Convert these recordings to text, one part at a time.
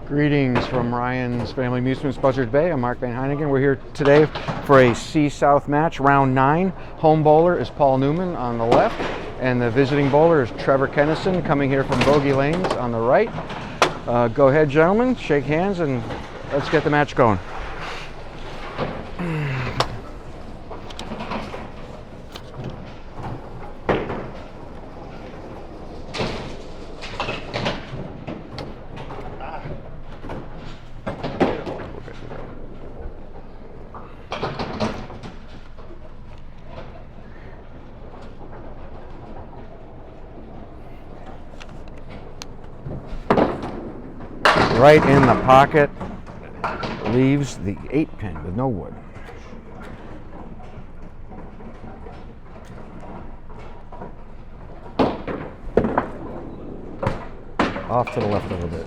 Greetings from Ryan's Family Amusements, Buzzards Bay. I'm Mark Van Heynigan. We're here today for a C-South match, round 9. Home bowler is Paul Newman on the left, and the visiting bowler is Trever Keneson, coming here from Bogey Lanes on the right. Go ahead, gentlemen, shake hands, and let's get the match going. Right in the pocket, leaves the 8-pin with no wood. Off to the left a little bit.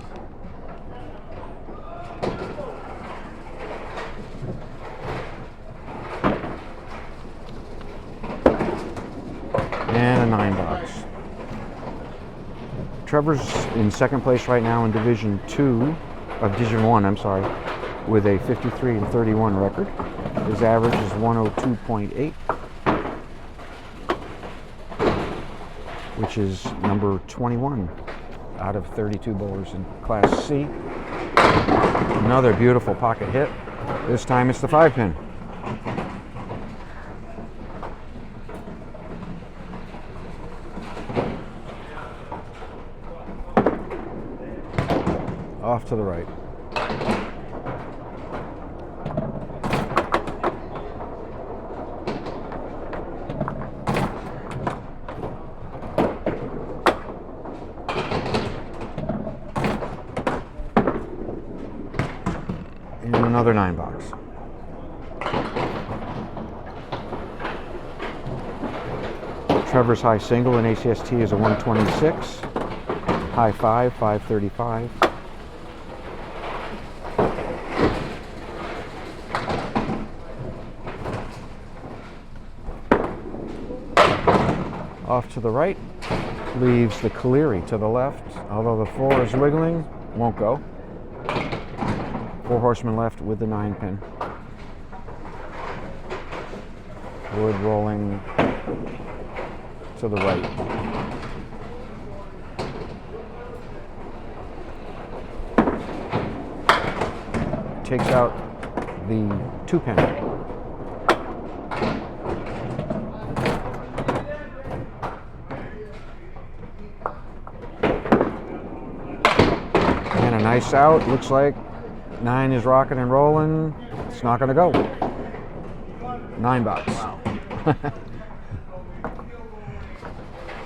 And a 9 box. Trevor's in second place right now in Division 1, I'm sorry, with a 53-31 record. His average is 102.8, which is number 21 out of 32 bowlers in Class C. Another beautiful pocket hit. This time it's the 5-pin. Off to the right. And another 9 box. Trevor's high single in ACST is a 126. High 535. Off to the right, leaves the Caleri to the left, although the 4 is wiggling, won't go. 4 horsemen left with the 9-pin. Wood rolling to the right. Takes out the 2-pin. Nice out. Looks like 9 is rocking and rolling. It's not going to go. 9 box. Wow.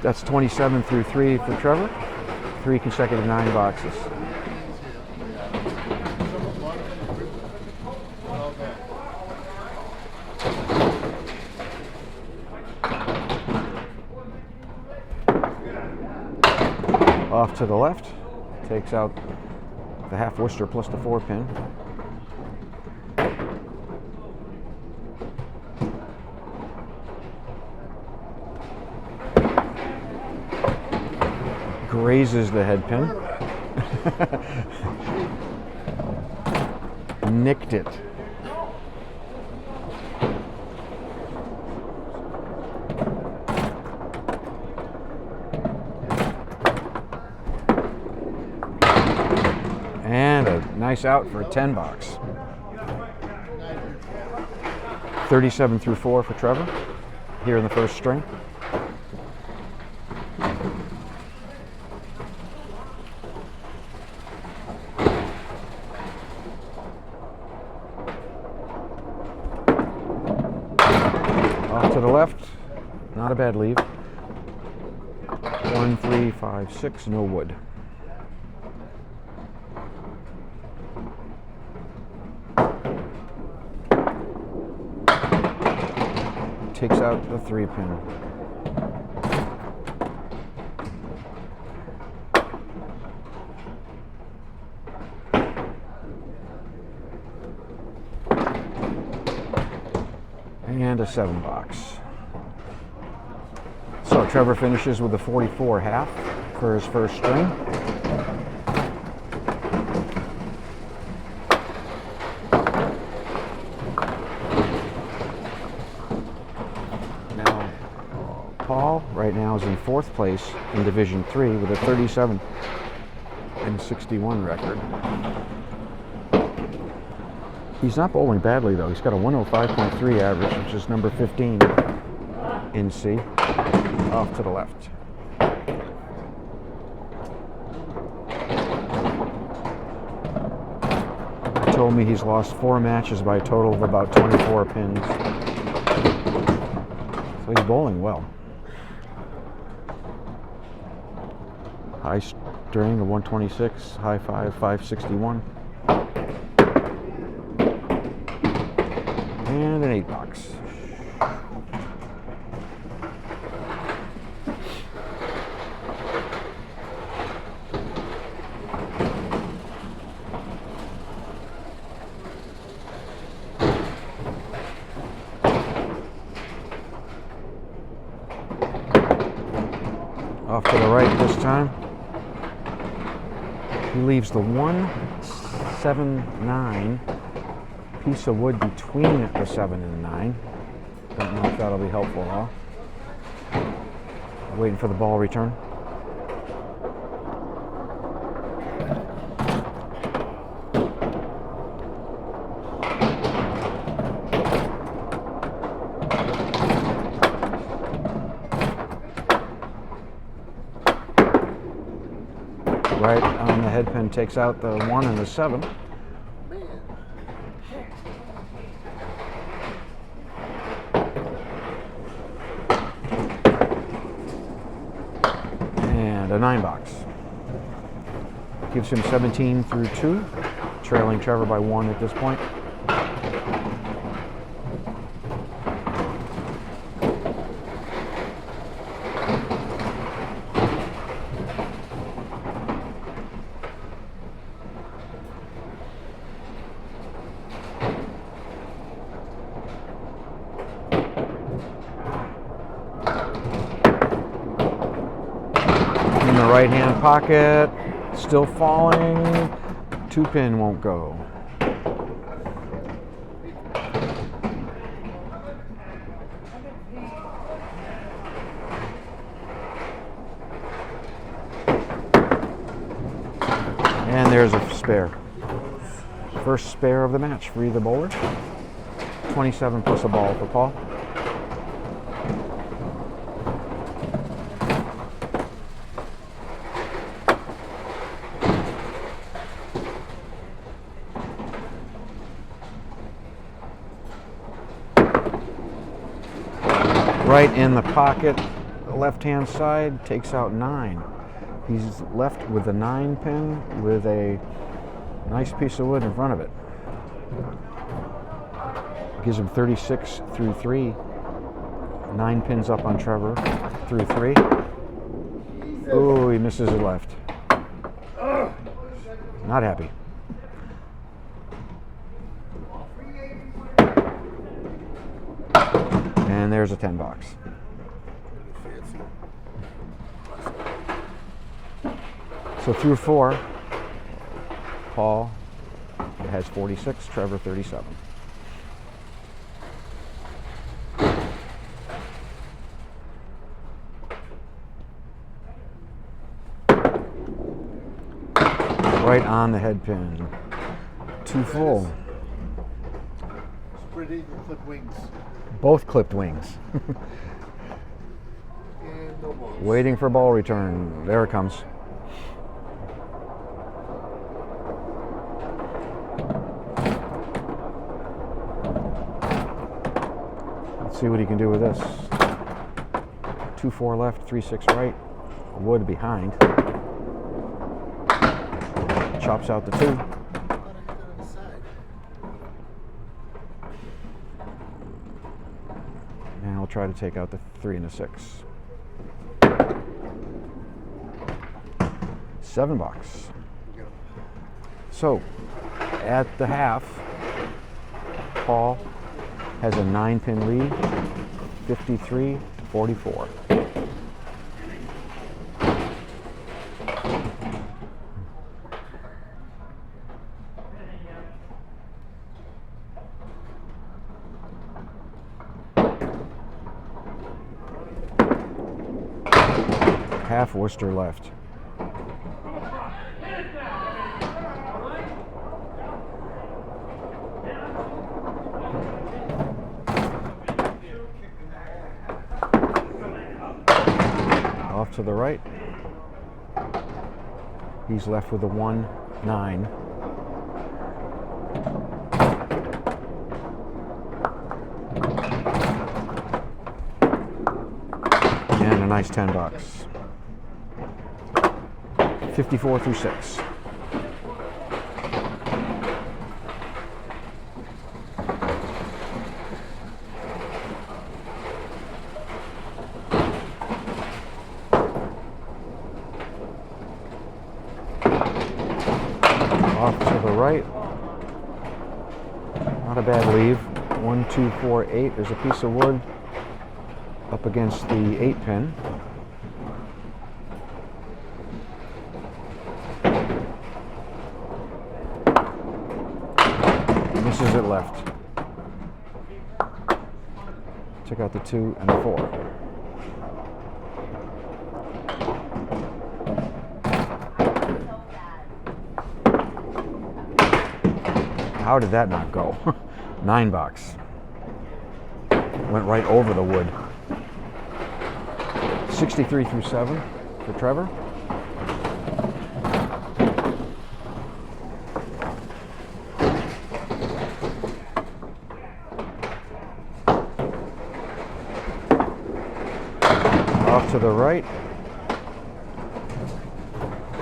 That's 27 through 3 for Trever. 3 consecutive 9 boxes. Off to the left. Takes out the half Worcester plus the 4-pin. Grazes the head pin. Nicked it. And a nice out for a 10 box. 37 through 4 for Trever here in the first string. Off to the left, not a bad leave. 1, 3, 5, 6, no wood. Takes out the 3-pin. And a 7 box. So Trever finishes with a 44 half for his first string. right now is in 4th place in Division 3 with a 37-61 record. He's not bowling badly though. He's got a 105.3 average, which is number 15 in C. Off to the left. He told me he's lost 4 matches by a total of about 24 pins. So he's bowling well. High string of 126, high 561. And an 8 box. Off to the right this time. He leaves the 179 piece of wood between the 7 and the 9. Don't know if that'll be helpful at all. Waiting for the ball return. Right on the head pin, takes out the 1 and the 7. And a 9 box. Gives him 17 through 2, trailing Trever by 1 at this point. In the right hand pocket, still falling, 2-pin won't go. And there's a spare. First spare of the match for either bowler. 27 plus a ball for Paul. Right in the pocket, the left-hand side, takes out 9. He's left with the 9 pin with a nice piece of wood in front of it. Gives him 36 through 3. 9 pins up on Trever through 3. Oh, he misses it left. Not happy. And there's a 10 box. So through 4, Paul has 46, Trever 37. Right on the head pin. 2 full. Spread eagle clip wings. Both clipped wings. And no balls. Waiting for ball return. There it comes. Let's see what he can do with this. 2-4 left, 3-6 right. Wood behind. Chops out the 2. And I'll try to take out the 3 and the 6. 7 box. So, at the half, Paul has a 9-pin lead, 53-44. half Worcester left. Off to the right. He's left with a 1-9. And a nice 10 bucks. 54 through 6. Off to the right. Not a bad leave. 1, 2, 4, 8. There's a piece of wood up against the 8 pin. Misses it left. Check out the 2 and the 4. How did that not go? 9 bucks. Went right over the wood. 63 through 7 for Trever. Off to the right.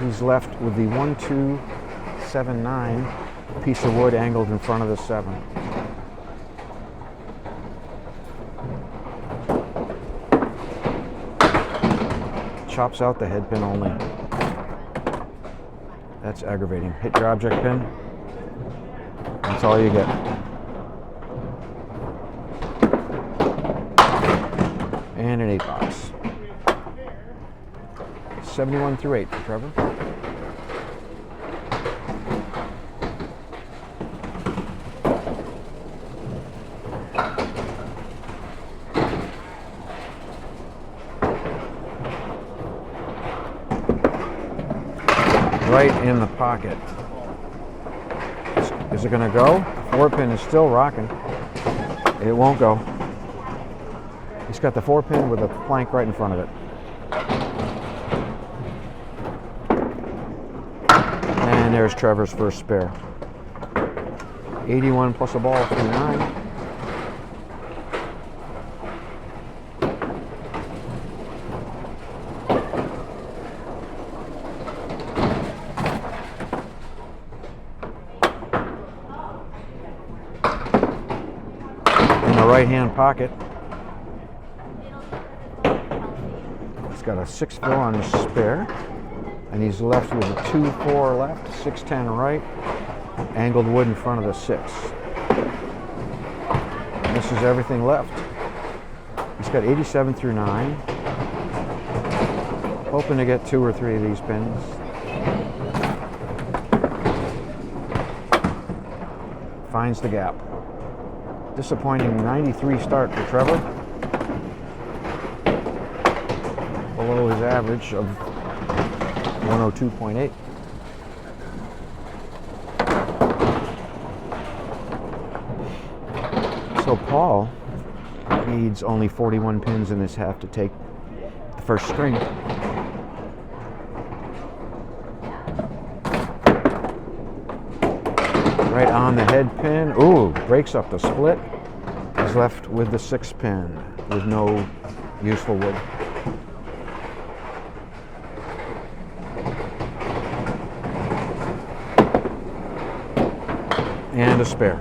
He's left with the 1, 2, 7, 9 piece of wood angled in front of the 7. Chops out the head pin only. That's aggravating. Hit your object pin. That's all you get. And an 8 box. 71 through 8 for Trever. Right in the pocket. Is it going to go? 4 pin is still rocking. It won't go. He's got the 4 pin with a plank right in front of it. And there's Trevor's first spare. 81 plus a ball for 9. Right hand pocket. He's got a 6-4 on his spare, and he's left with a 2-4 left, 6-10 right, angled wood in front of the 6. This is everything left. He's got 87 through 9. Hoping to get 2 or 3 of these pins. Finds the gap. Disappointing 93 start for Trever. Below his average of 102.8. So Paul needs only 41 pins in this half to take the first string. Right on the head pin. Ooh, breaks up the split. He's left with the 6 pin with no useful wood. And a spare.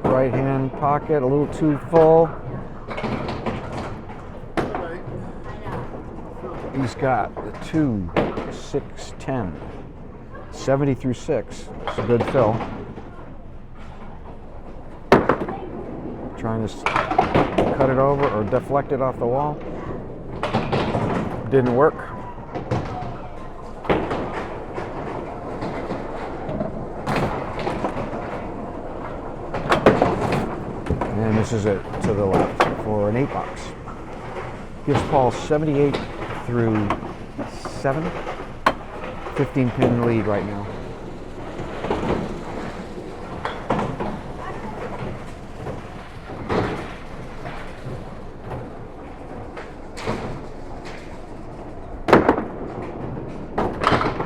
Right hand pocket, a little too full. He's got the 2, 6, 10, 70 through 6. It's a good fill. trying to cut it over or deflect it off the wall. Didn't work. And this is it to the left for an 8 box. Gives Paul 78 through 7. 15 pin lead right now.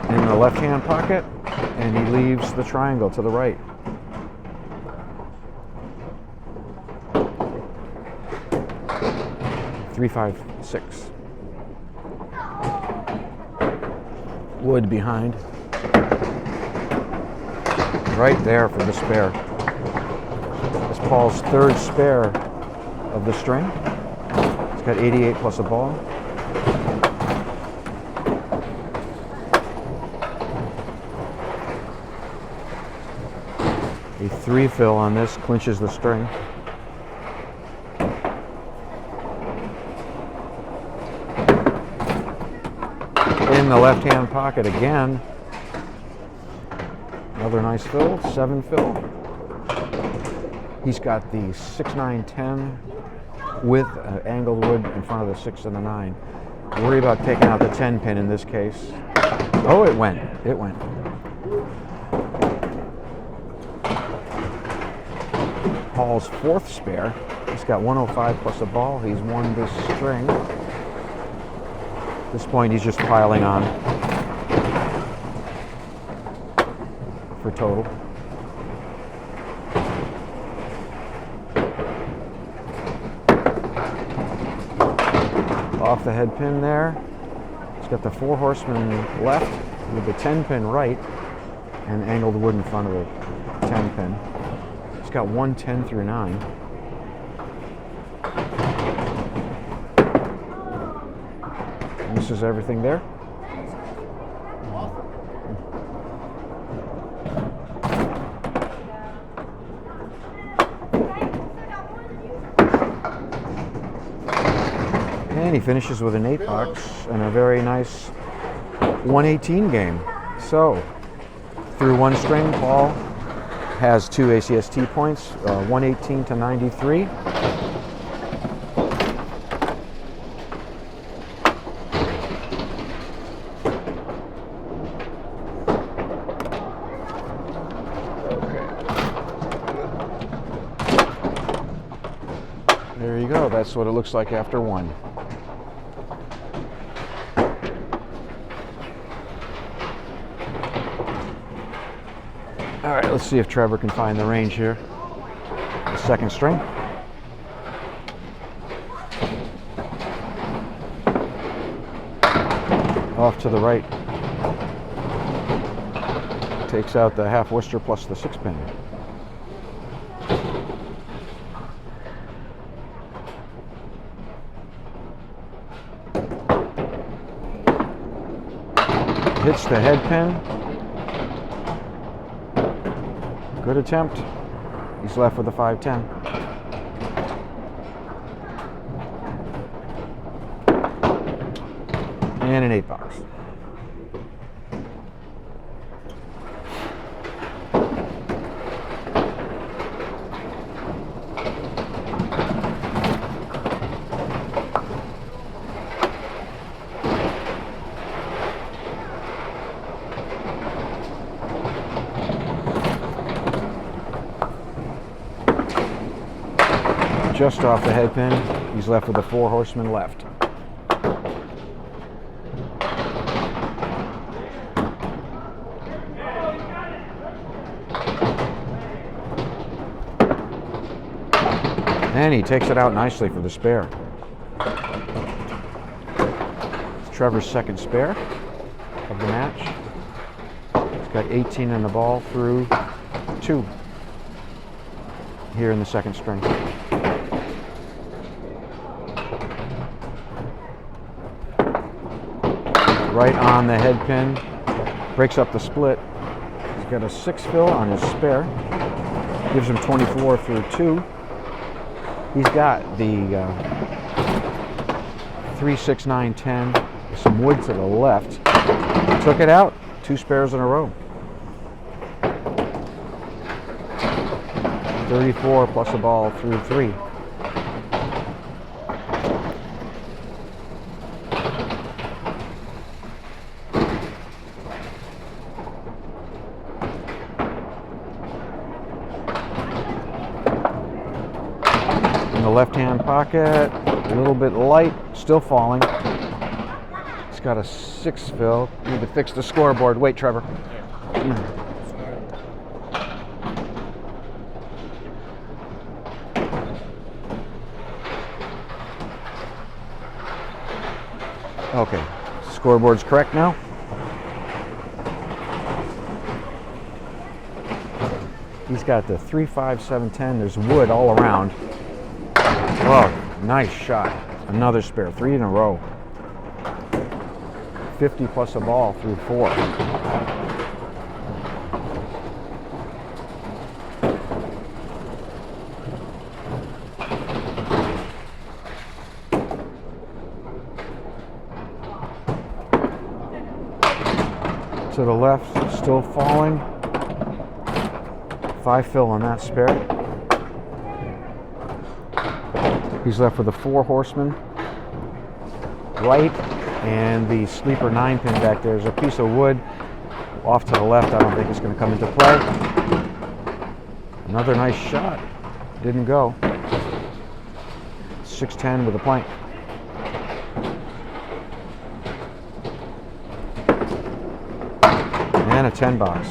In the left-hand pocket, and he leaves the triangle to the right. Three, 5, 6. Wood behind. Right there for the spare. It's Paul's third spare of the string. He's got 88 plus a ball. A 3 fill on this clinches the string. In the left-hand pocket again. Another nice fill, 7 fill. He's got the 6, 9, 10 with angled wood in front of the 6 and the 9. Worry about taking out the 10 pin in this case. Oh, it went. It went. Paul's fourth spare. He's got 105 plus a ball. He's won this string. At this point, he's just piling on for total. Off the head pin there. He's got the 4 horsemen left with the 10 pin right and angled wood in front of the 10 pin. He's got 110 through 9. And this is everything there. And he finishes with an 8 box and a very nice 118 game. So, through one string, Paul has 2 ACST points, 118 to 93. There you go. That's what it looks like after one. All right, let's see if Trever can find the range here. The second string. Off to the right. Takes out the half Worcester plus the 6 pin. Hits the head pin. Good attempt. He's left with a 5-10. And an 8 box. Just off the head pin, he's left with a 4 horsemen left. And he takes it out nicely for the spare. It's Trevor's second spare of the match. He's got 18 in the ball through 2 here in the second string. Right on the head pin, breaks up the split. He's got a 6 fill on his spare, gives him 24 through 2. He's got the 3, 6, 9, 10. Some wood to the left. Took it out. 2 spares in a row. 34 plus a ball through 3. In the left-hand pocket, a little bit light, still falling. He's got a 6 fill. Need to fix the scoreboard. Wait, Trevor. Okay, scoreboard's correct now. He's got the 3, 5, 7, 10. There's wood all around. Oh, nice shot. Another spare, 3 in a row. 50 plus a ball through 4. To the left, still falling. 5 fill on that spare. He's left with a 4 horseman right, and the sleeper 9 pin back there. There's a piece of wood off to the left. I don't think it's going to come into play. Another nice shot. Didn't go. 6-10 with a plank. And a 10 box.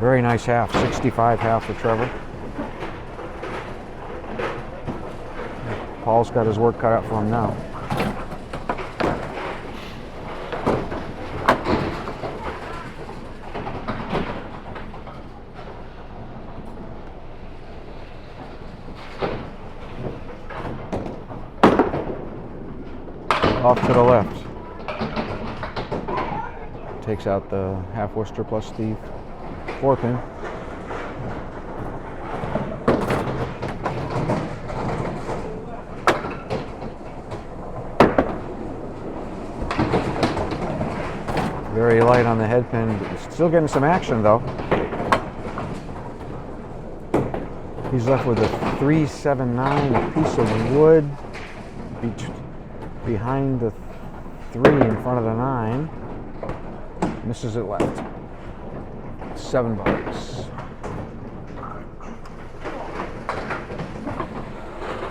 Very nice half. 65 half for Trever. Paul's got his work cut out for him now. Off to the left. Takes out the half Worcester plus the 4 pin. Very light on the head pin. Still getting some action though. He's left with a 3, 7, 9, a piece of wood behind the 3 in front of the 9. Misses it left. 7 bucks.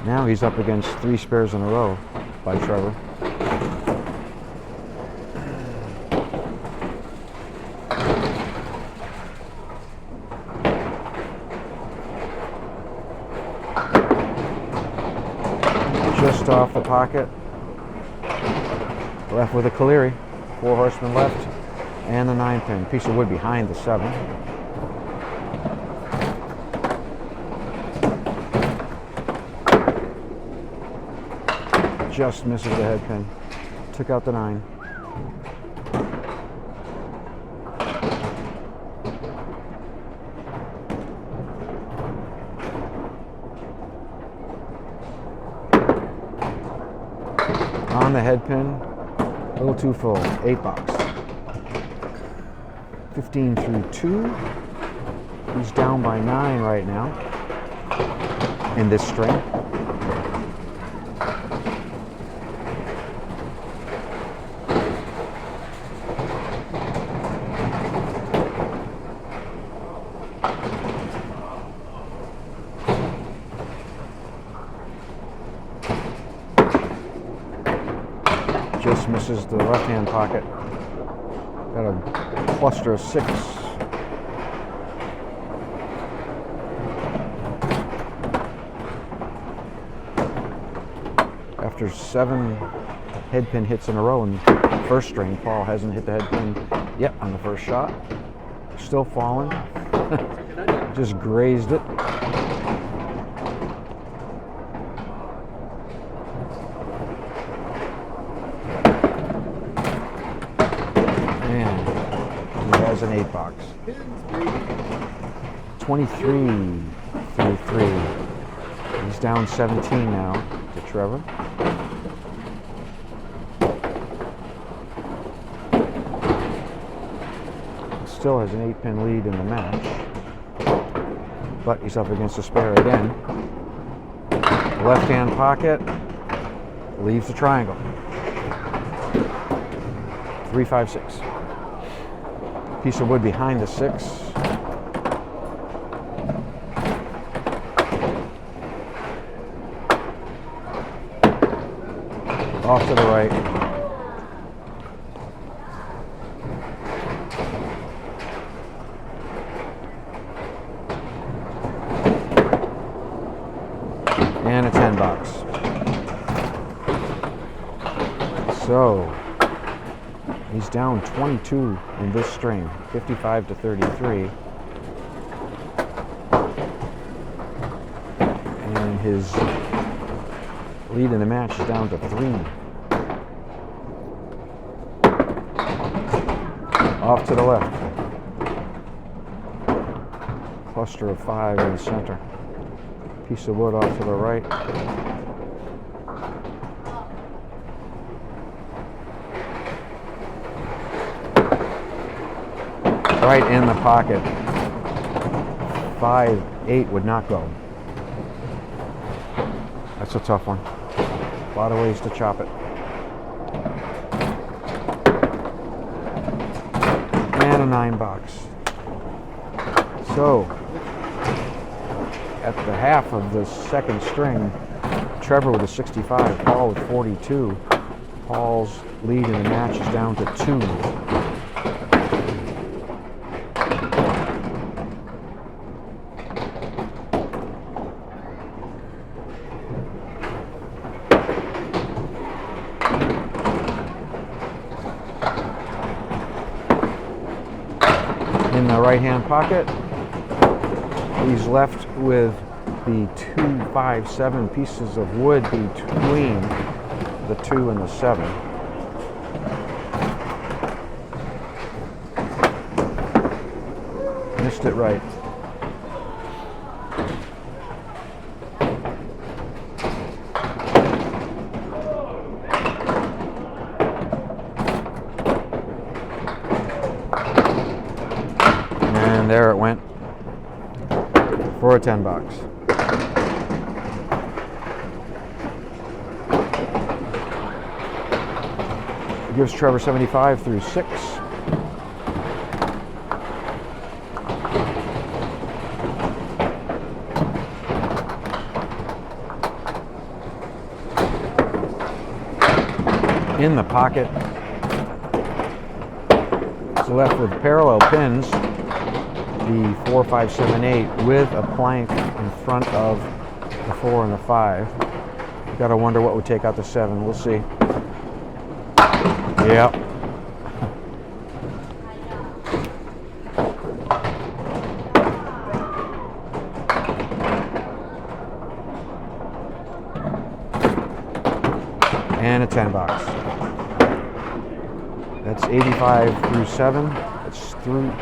Now he's up against 3 spares in a row by Trever. Just off the pocket. Left with a Caleri. 4 horsemen left. And the 9 pin. Piece of wood behind the 7. Just misses the head pin. Took out the 9. On the head pin, a little too full. 8 box. 15 through 2. He's down by 9 right now in this string. Just misses the left-hand pocket. Got a cluster of 6. After 7 head pin hits in a row in the first string, Paul hasn't hit the head pin yet on the first shot. Still falling. Just grazed it. An 8 box. 23 through 3. He's He's down 17 now to Trever. Still has an 8-pin lead in the match, but he's up against a spare again. Left-hand pocket, leaves the triangle. 3, 5, 6. Piece of wood behind the 6. Off to the right. And a 10 box. So he's down 22 in this string, 55 to 33. And his lead in the match is down to 3. Off to the left. Cluster of 5 in the center. Piece of wood off to the right. Right in the pocket. 5, 8 would not go. That's a tough one. A lot of ways to chop it. And a 9 box. So, at the half of the second string, Trever with a 65, Paul with 42. Paul's lead in the match is down to 2. In the right-hand pocket, he's left with the 2, 5, 7 pieces of wood between the 2 and the 7. Missed it right. And there it went for a 10 box. Gives Trever 75 through 6. In the pocket. It's left with parallel pins. The 4, 5, 7, 8 with a plank in front of the 4 and the 5. Got to wonder what would take out the 7. We'll see. Yep. And a 10 box. That's 85 through 7. It's through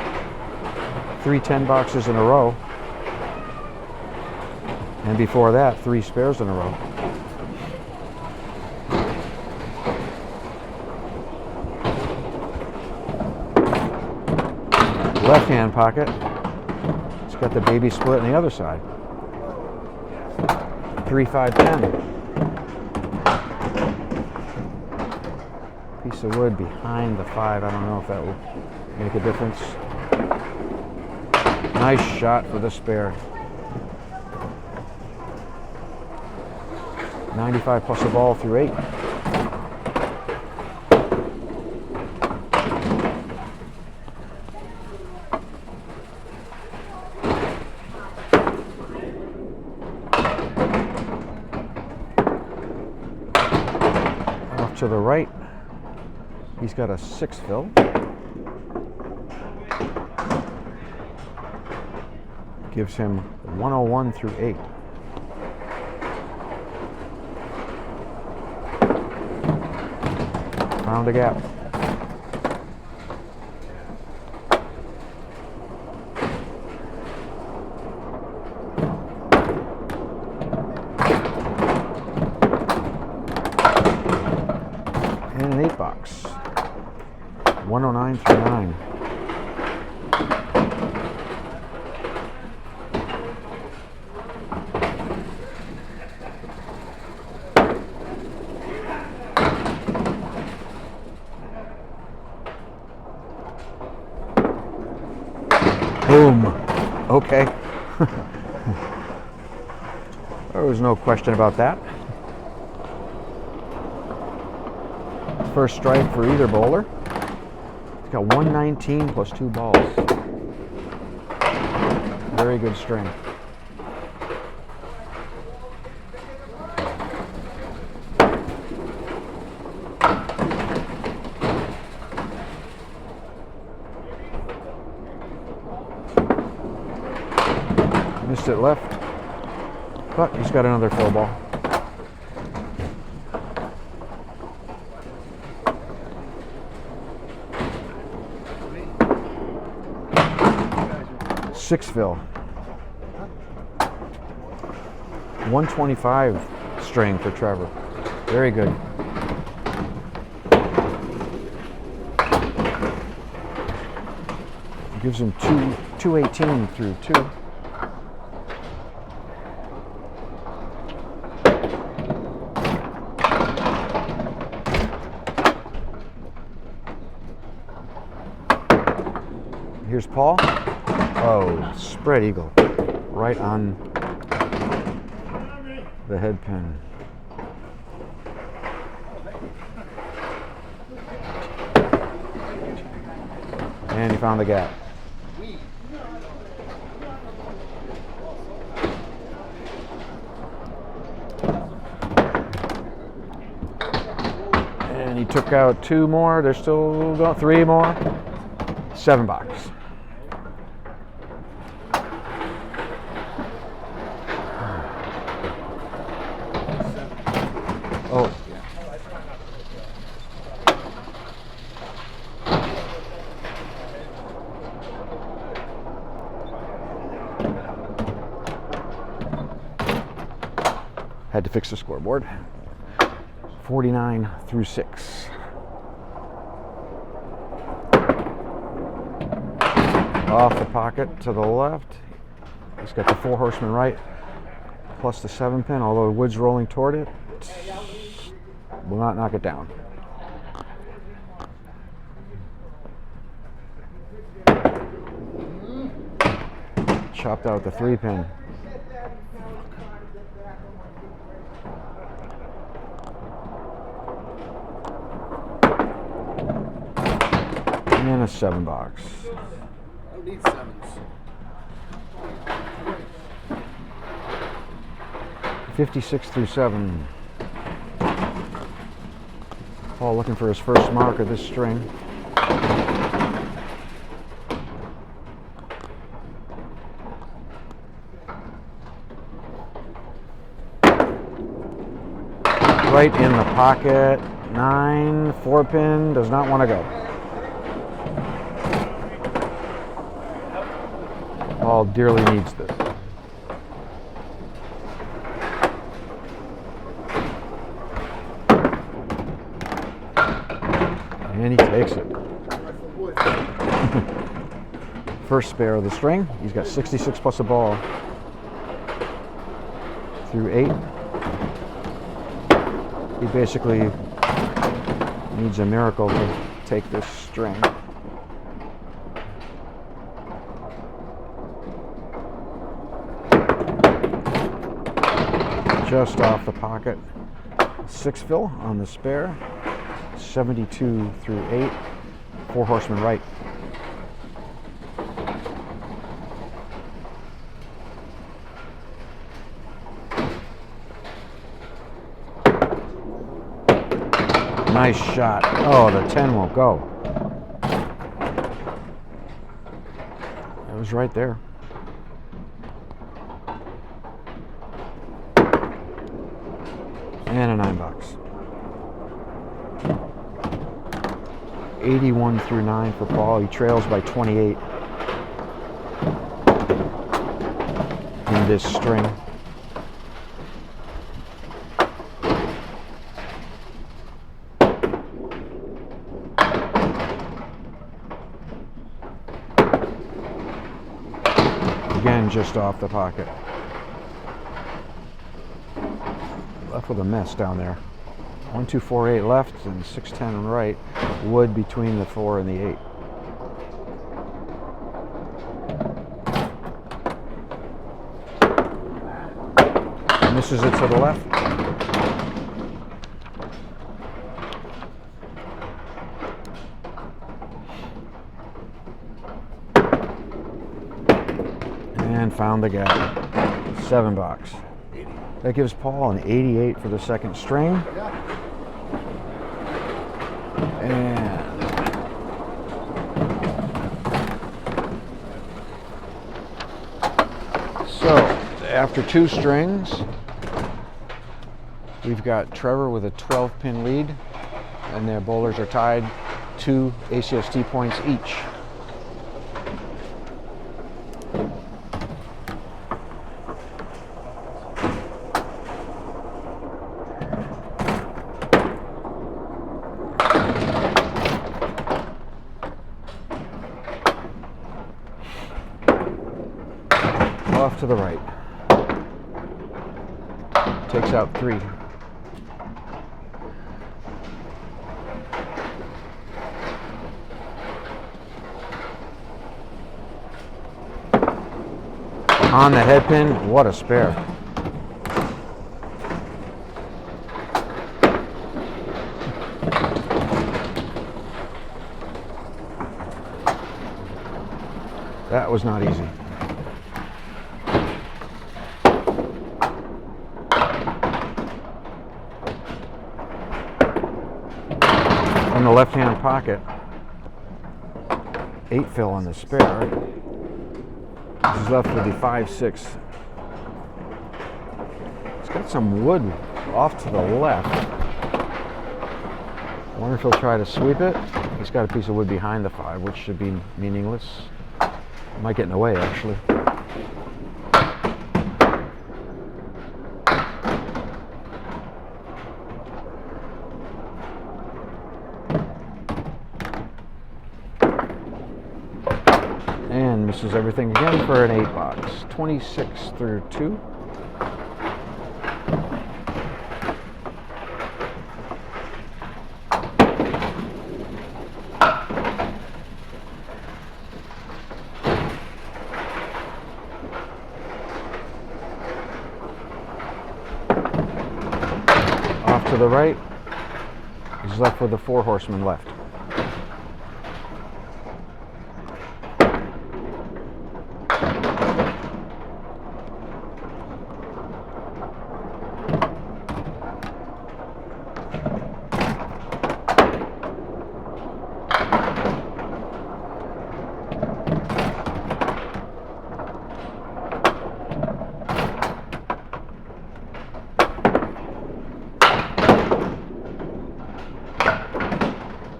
3 10 boxes in a row. And before that, 3 spares in a row. Left-hand pocket. It's got the baby split on the other side. 3, 5, 10. Piece of wood behind the 5. I don't know if that will make a difference. Nice shot for the spare. 95 plus a ball through 8. Off to the right, he's got a 6 fill. Gives him 101 through 8. Found a gap. an 8 box. 109 through 9. Boom. Okay. There was no question about that. First strike for either bowler. He's got 119 plus 2 balls. Very good string. Missed it left, but he's got another fill ball. Six fill. 125 string for Trever. Very good. Gives him 218 through 2. Here's Paul. Oh, spread eagle. Right on the head pin. And he found the gap. And he took out 2 more. There's still got 3 more. 7 box. Oh. Had to fix the scoreboard. 49 through 6. Off the pocket to the left. He's got the 4 horseman right, plus the 7 pin, although the wood's rolling toward it. Will not knock it down. Chopped out the 3 pin. And a 7 box. I don't need 7s. 56 through 7. Paul looking for his first mark of this string. Right in the pocket. 9, 4 pin, does not want to go. Paul dearly needs this. And he takes it. First spare of the string. He's got 66 plus a ball through 8. He basically needs a miracle to take this string. Just off the pocket. 6 fill on the spare. 72 through 8. 4 horseman right. Nice shot. Oh, the 10 won't go. It was right there. And a 9 box. 81 through 9 for Paul. He trails by 28 in this string. and just off the pocket. Left with a mess down there. 1, 2, 4, 8 left and 6, 10 right. Wood between the 4 and the 8. Misses it to the left. And found the gap. 7 bucks. That gives Paul an 88 for the second string. And so, after 2 strings, we've got Trever with a 12-pin lead, and their bowlers are tied 2 ACST points each. Off to the right. Takes out 3. On the head pin, what a spare. That was not easy. In the left-hand pocket, 8 fill on the spare. He's left with the 5-6. It's got some wood off to the left. I wonder if he'll try to sweep it. He's got a piece of wood behind the 5, which should be meaningless. Might get in the way, actually. And misses everything again for an 8 box. 26 through 2. Off to the right. He's left with the 4 horsemen left.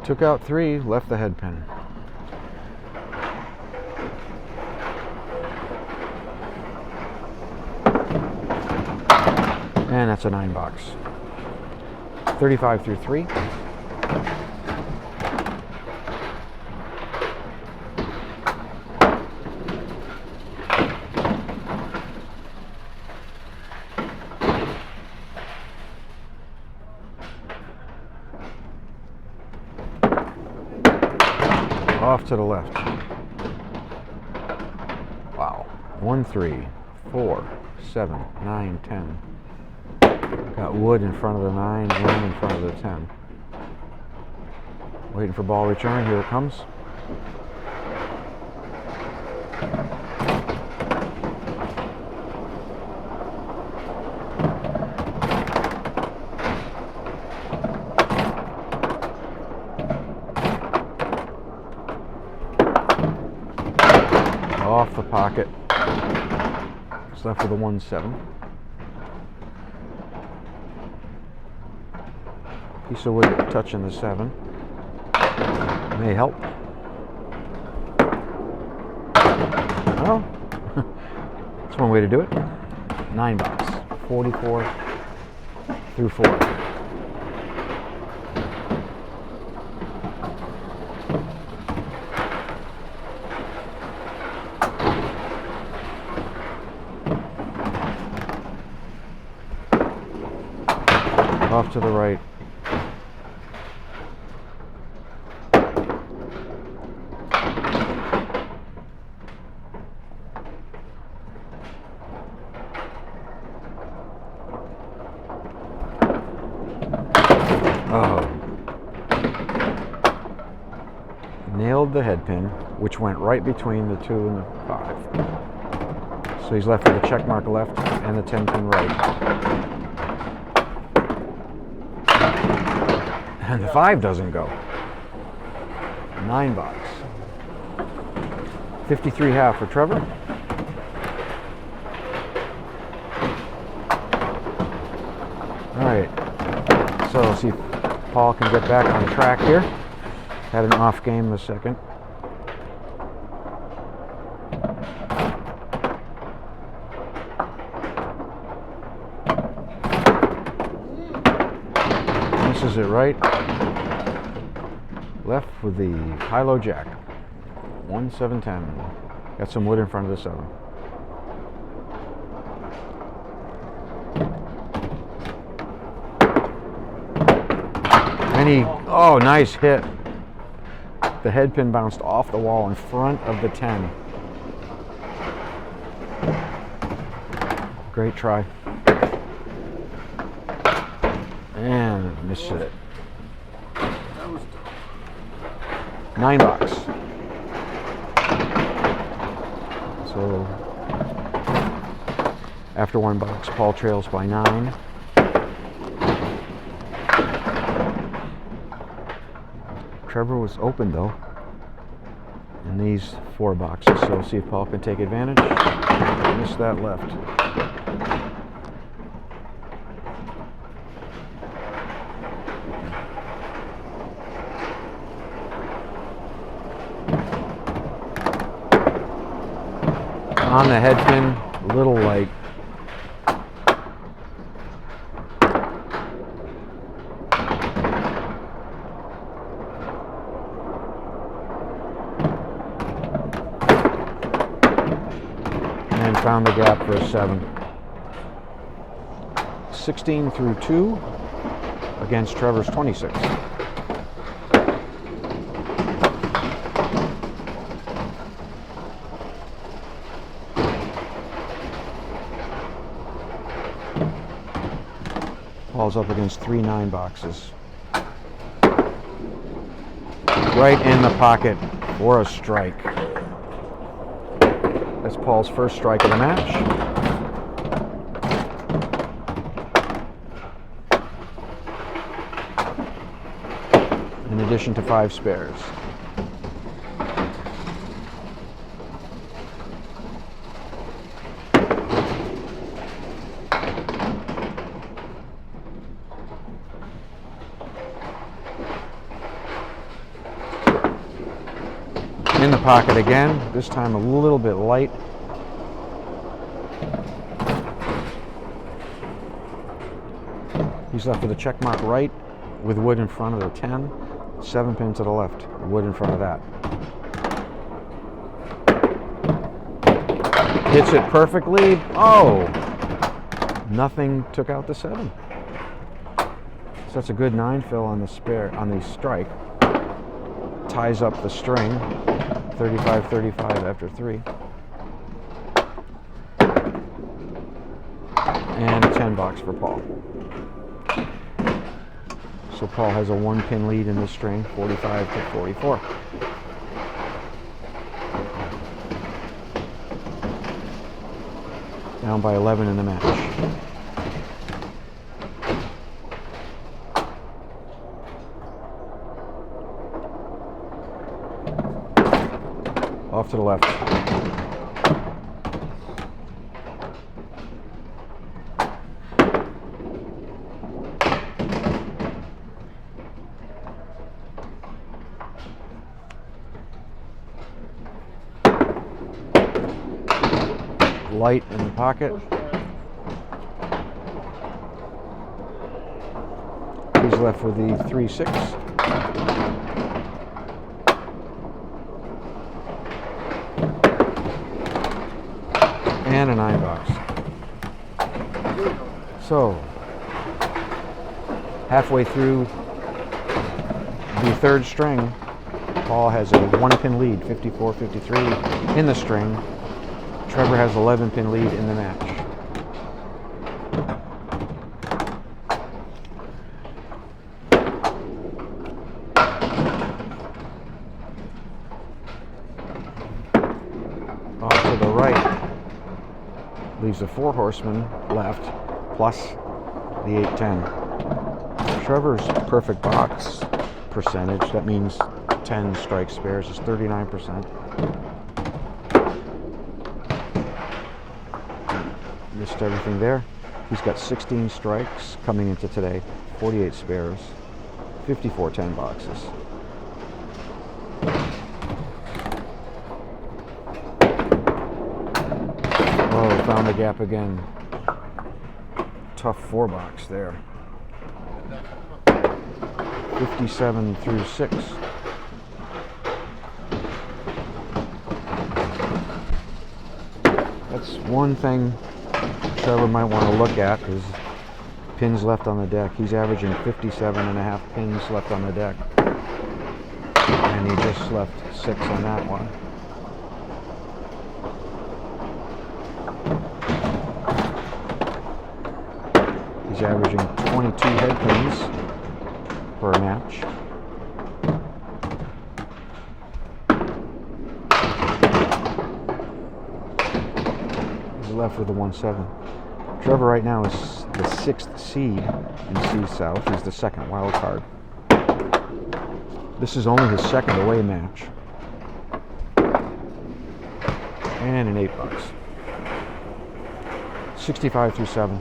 Took out 3, left the head pin. And that's a 9 box. 35 through 3. Off to the left. Wow. 1, 3, 4, 7, 9, 10. Got wood in front of the 9, 1 in front of the 10. Waiting for ball return. Here it comes. Off the pocket. It's left with a 1-7. Piece of wood touching the 7. May help. Well, that's one way to do it. 9 box. 44 through 4. to the right. Oh. Nailed the head pin, which went right between the 2 and the 5. So he's left with the check mark left and the 10 pin right. And the 5 doesn't go. 9 box. 53.5 for Trever. All right. So see if Paul can get back on track here. Had an off game the second. Misses it right. Left with the high-low jack. 1-7-10. Got some wood in front of the 7. And he, oh, nice hit. The head pin bounced off the wall in front of the 10. Great try. And missed it. That was 9 box. So after 1 box, Paul trails by 9. Trever was open though in these 4 boxes, so see if Paul can take advantage. Missed that left. On the head pin, a little light. And found the gap for a 7. 16 through 2 against Trevor's 26. Paul's up against 3 9 boxes. Right in the pocket for a strike. That's Paul's first strike of the match. In addition to 5 spares. In the pocket again, this time a little bit light. He's left with a check mark right with wood in front of the 10, 7 pin to the left, wood in front of that. Hits it perfectly. Oh! Nothing took out the 7. So that's a good 9 fill on the spare, on the strike. Ties up the string. 35-35 after 3. And a 10 box for Paul. So Paul has a 1 pin lead in this string, 45 to 44. Down by 11 in the match. Off to the left. Light in the pocket. He's left with the 3-6. And a 9 box. So Halfway through the third string, Paul has a 1-pin lead, 54-53 in the string. Trever has 11-pin lead in the match. Off to the right, leaves a 4 horseman left, plus the 8-10. Trevor's perfect box percentage, that means 10 strike spares, is 39%. Missed everything there. He's got 16 strikes coming into today, 48 spares, 54 10 boxes. Oh, found the gap again. Tough 4 box there. 57 through 6. That's one thing Trever might want to look at, is pins left on the deck. He's averaging 57.5 pins left on the deck. And he just left 6 on that one. He's averaging 22 head pins per match. He's left with a 1-7. Trever right now is the 6th seed in C South. He's the 2nd wild card. This is only his 2nd away match. And an 8 bucks. 65 through 7.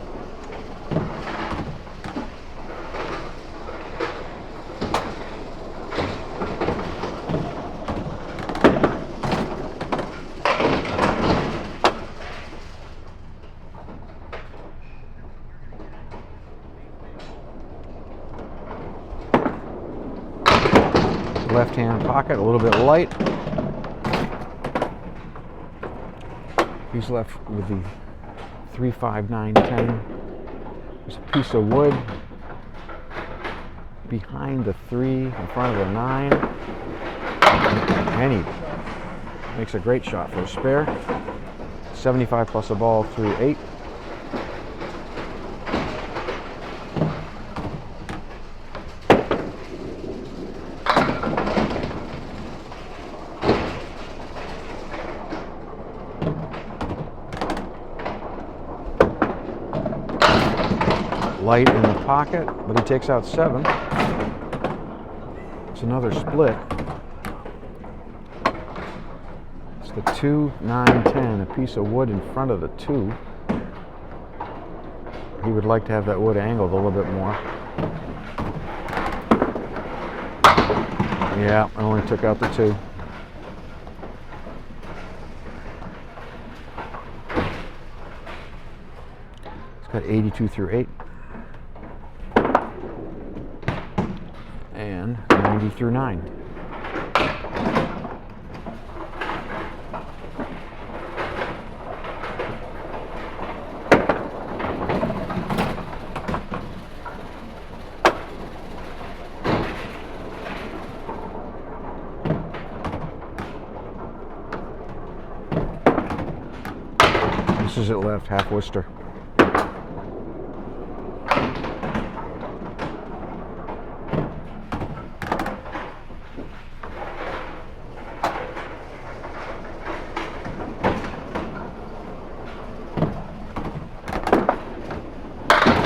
Left-hand pocket, a little bit light. He's left with the 3, 5, 9, 10. There's a piece of wood behind the 3, in front of the 9. And he makes a great shot for a spare. 75 plus a ball through 8. Light in the pocket, but he takes out 7. It's another split. It's the 2, 9, 10, a piece of wood in front of the 2. He would like to have that wood angled a little bit more. Yeah, I only took out the 2. It's got 82 through 8. And 90 through 9. This is it left, half Worcester.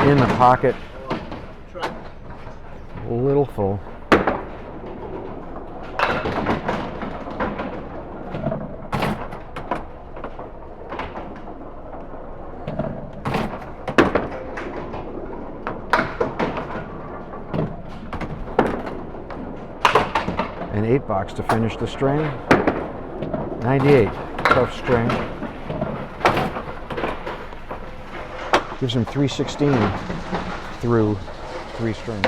In the pocket, a little full. An 8 box to finish the string. 98, tough string. Gives him 316 through 3 strings.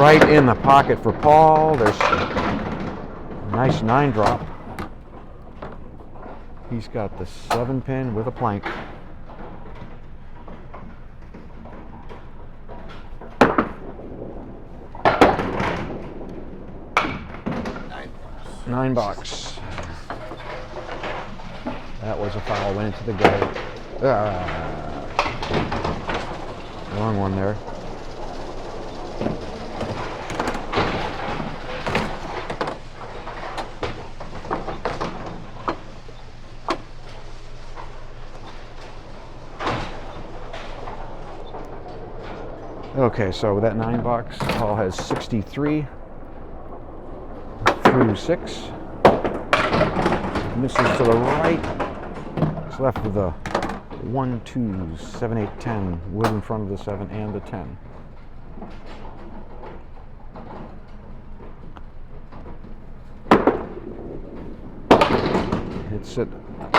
right in the pocket for Paul. There's a nice 9 drop. He's got the 7 pin with a plank. $9. That was a foul, went into the gate. Wrong one there. Okay, so with that $9, Paul has 63 through 6. Misses to the right. He's left with a 1, 2, 7, 8, 10. Wood in front of the 7 and the 10. Hits it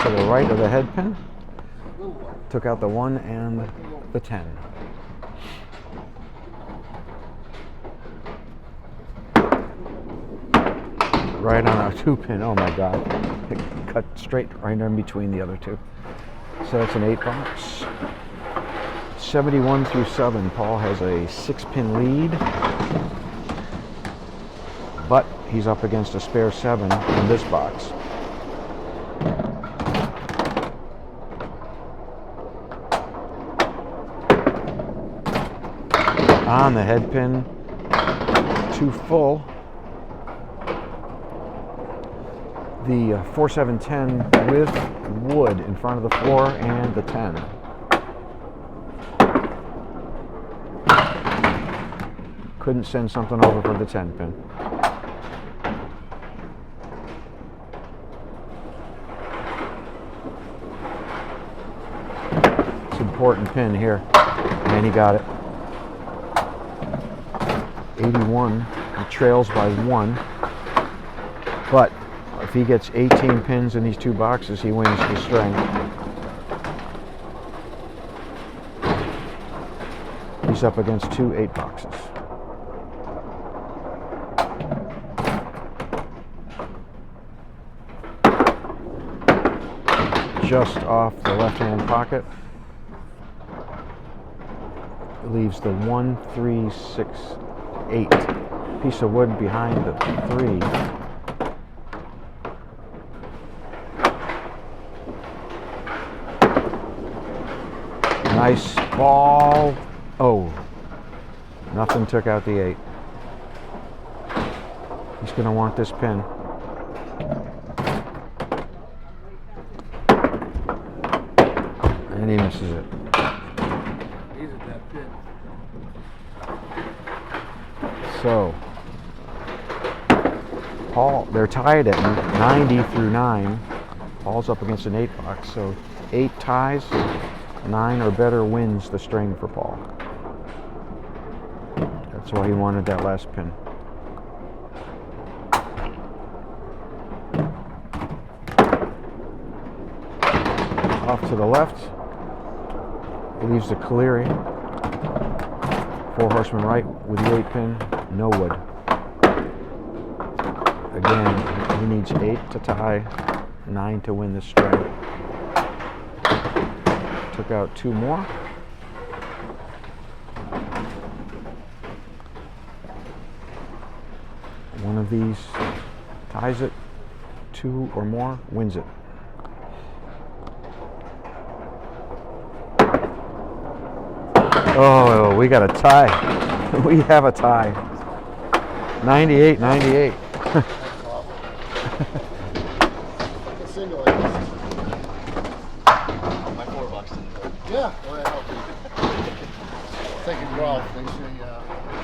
to the right of the head pin. Took out the 1 and the 10. Right on a 2 pin. Oh my God. It cut straight right in between the other 2. So that's an $8. 71 through 7. Paul has a 6 pin lead. But he's up against a spare 7 in this box. On the head pin, 2 full. The 4, 7, 10 with wood in front of the 4 and the 10. Couldn't send something over for the 10 pin. It's an important pin here, and he got it. 81. He trails by 1, but if he gets 18 pins in these 2 boxes, he wins the string. He's up against 2 8 boxes. Just off the left-hand pocket. Leaves the 1, 3, 6, 8. Piece of wood behind the 3. Nice ball. Oh, nothing took out the 8. He's going to want this pin. And he misses it. He's at that pin. So, Paul, they're tied at 90 through 9. Paul's up against an 8 box, so 8 ties. 9 or better wins the string for Paul. That's why he wanted that last pin. Off to the left. Leaves the Caleri. 4 horsemen right with the 8 pin. No wood. Again, he needs 8 to tie, 9 to win the string. Took out 2 more. One of these ties it, 2 or more wins it. Oh, we got a tie. We have a tie. 98, 98. Yeah, well, that helped me. Taking golf, they say,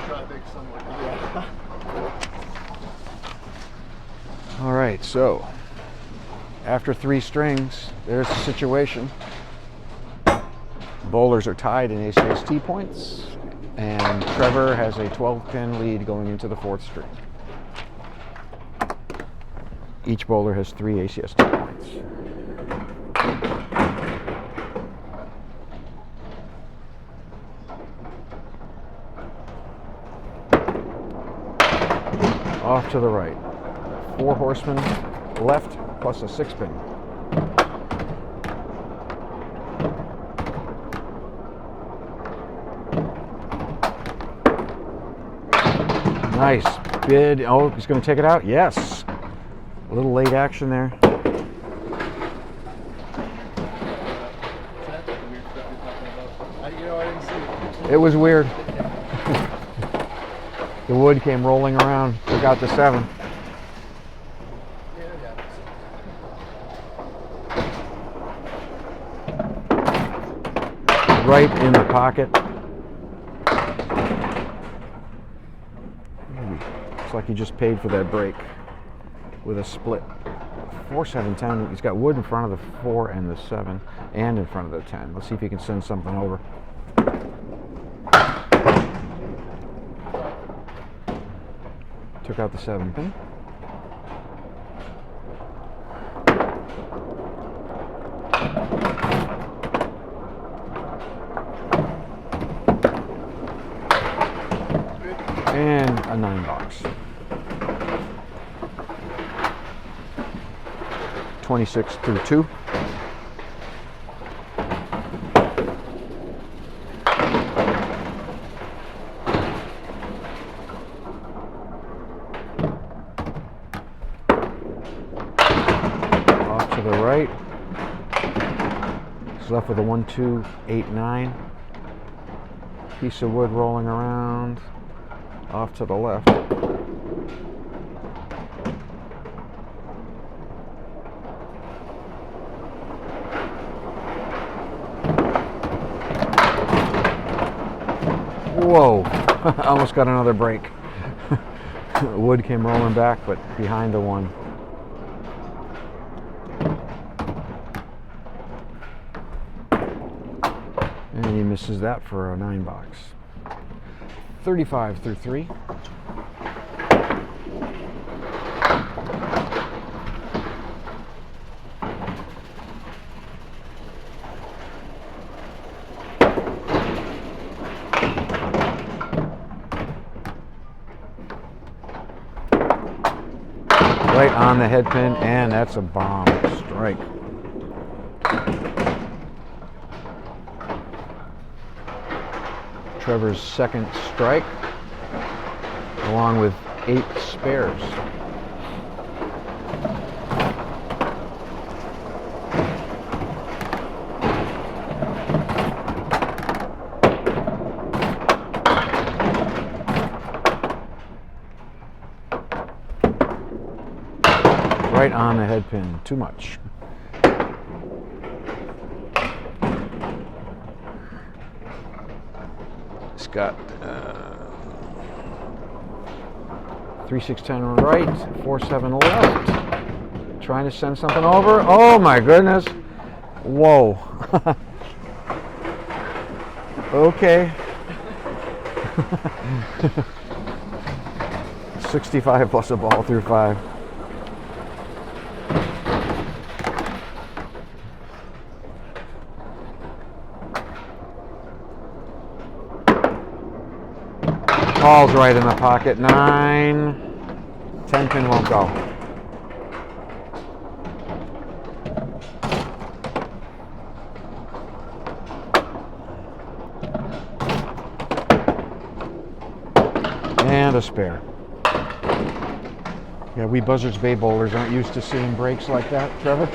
try big somewhere. Yeah. All right, so after 3 strings, there's the situation. Bowlers are tied in ACST points, and Trever has a 12-pin lead going into the 4th string. Each bowler has 3 ACST points. off to the right. 4 horsemen left plus a 6-pin. Nice bid. Oh, he's going to take it out? Yes. A little late action there. You know, I didn't see it. It was weird. The wood came rolling around, took out the 7. Right in the pocket. Looks like he just paid for that break with a split. 4, 7, 10. He's got wood in front of the 4 and the 7, and in front of the 10. Let's see if he can send something over. Took out the 7-pin. And a 9-box. 26 through 2. Off to the right. He's left with a 1, 2, 8, 9. Piece of wood rolling around. Off to the left. Whoa, almost got another break. Wood came rolling back, but behind the 1. And he misses that for a 9-box. 35 through 3. Right on the head pin, and that's a bomb strike. Trevor's second strike, along with 8 spares. Right on the head pin, too much. It's got 3, 6, 10 right, 4, 7 left. Trying to send something over. Oh my goodness. Whoa. Okay. 65 plus a ball through 5. Ball's right in the pocket. 9. 10 pin won't go. And a spare. Yeah, we Buzzards Bay bowlers aren't used to seeing breaks like that, Trevor.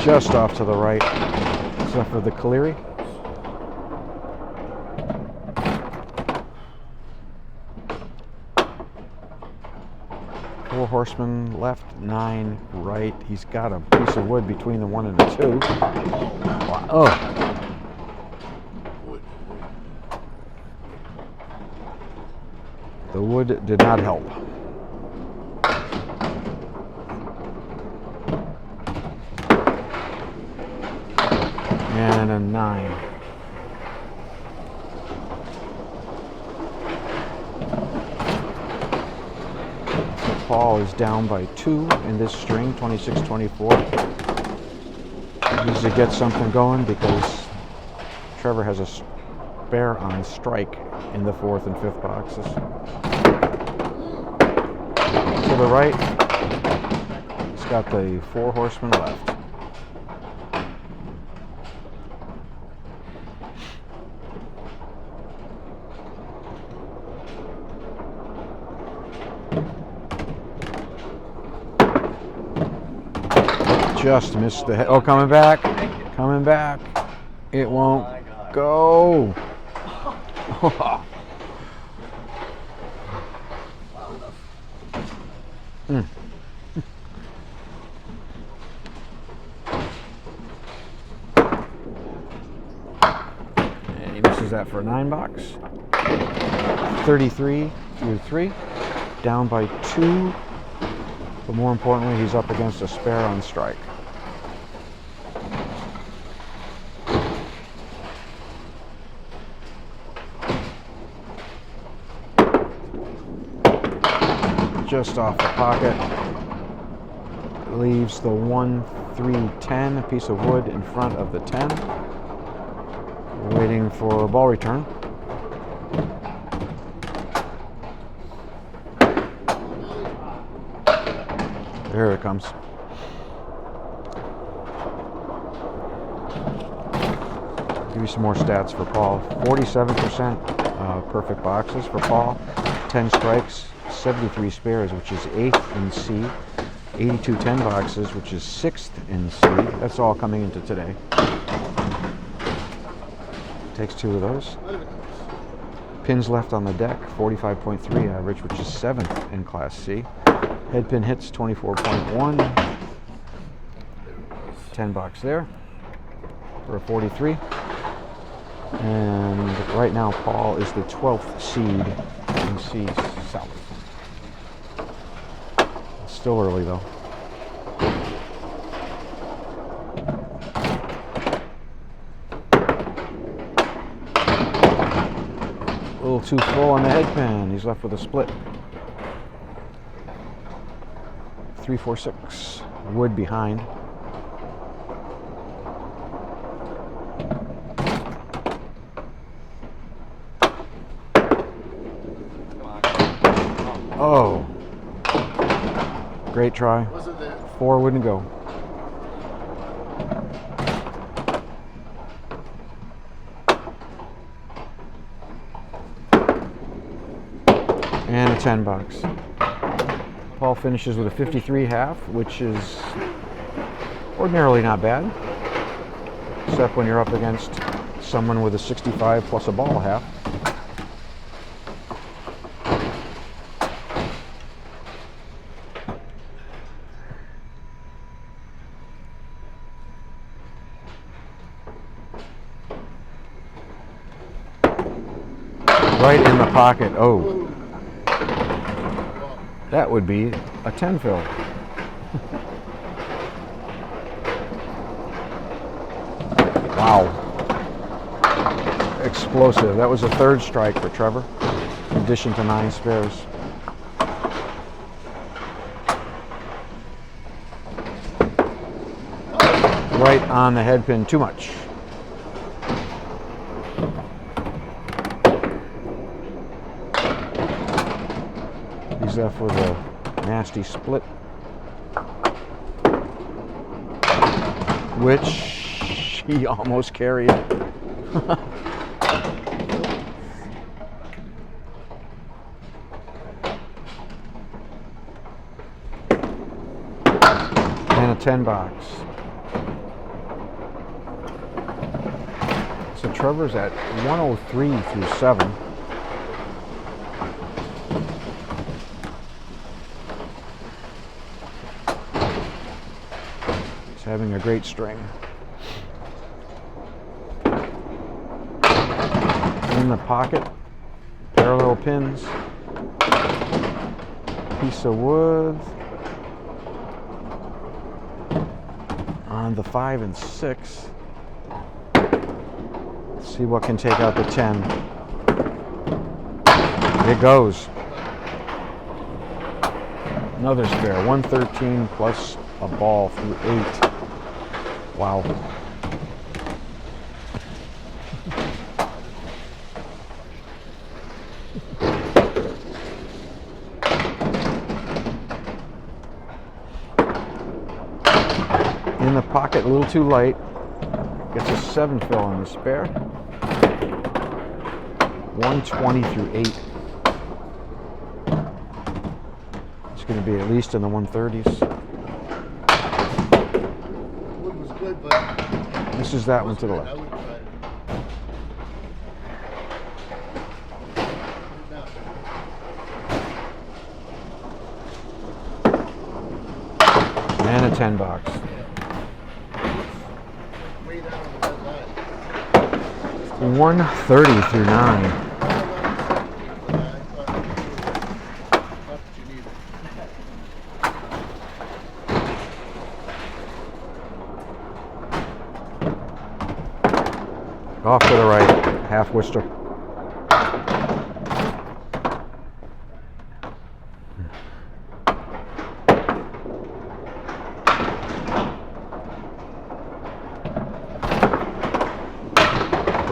Just off to the right, except for the Caleri. Four horsemen left, 9 right. He's got a piece of wood between the 1 and the 2. Wow. Oh. The wood did not help. And a 9. Paul is down by 2 in this string, 26-24. Needs to get something going because Trever has a spare on strike in the 4th and 5th boxes. To the right, he's got the 4 horsemen left. Just missed the head. Oh, coming back. Coming back. It won't go. And he misses that for a 9 box. 33 through 3. Down by 2. But more importantly, he's up against a spare on strike. Just off the pocket. Leaves the 1, 3, 10, a piece of wood in front of the 10. Waiting for a ball return. There it comes. Give you some more stats for Paul. 47% perfect boxes for Paul. 10 strikes, 73 spares, which is 8th in C. 82 10 boxes, which is 6th in C. That's all coming into today. Takes 2 of those. Pins left on the deck, 45.3 average, which is 7th in Class C. Head pin hits 24.1. 10 bucks there for a 43. And right now Paul is the 12th seed in C South. It's still early though. A little too full on the head pin. He's left with a split. 3, 4, 6. Wood behind. Oh. Great try. 4 wouldn't go. And a 10 bucks. Paul finishes with a 53 half, which is ordinarily not bad, except when you're up against someone with a 65 plus a ball half. Right in the pocket. Oh. That would be a 10 fill. Wow. Explosive. That was a 3rd strike for Trever, in addition to 9 spares. Right on the head pin, too much. He's left with a nasty split, which he almost carried. And a 10 box. So Trevor's at 103 through 7. Having a great string. In the pocket, parallel pins, piece of wood on the 5 and 6. Let's see what can take out the 10. It goes. Another spare. 113 plus a ball through 8. Wow. In the pocket, a little too light. Gets a 7 fill on the spare. 120 through 8. It's going to be at least in the 130s. Wood was good, but This is that one to the left. I would try it. And a 10 box. Way down on the red line. 130 througugh 9. I thought not that you needed. Off to the right, half Worcester.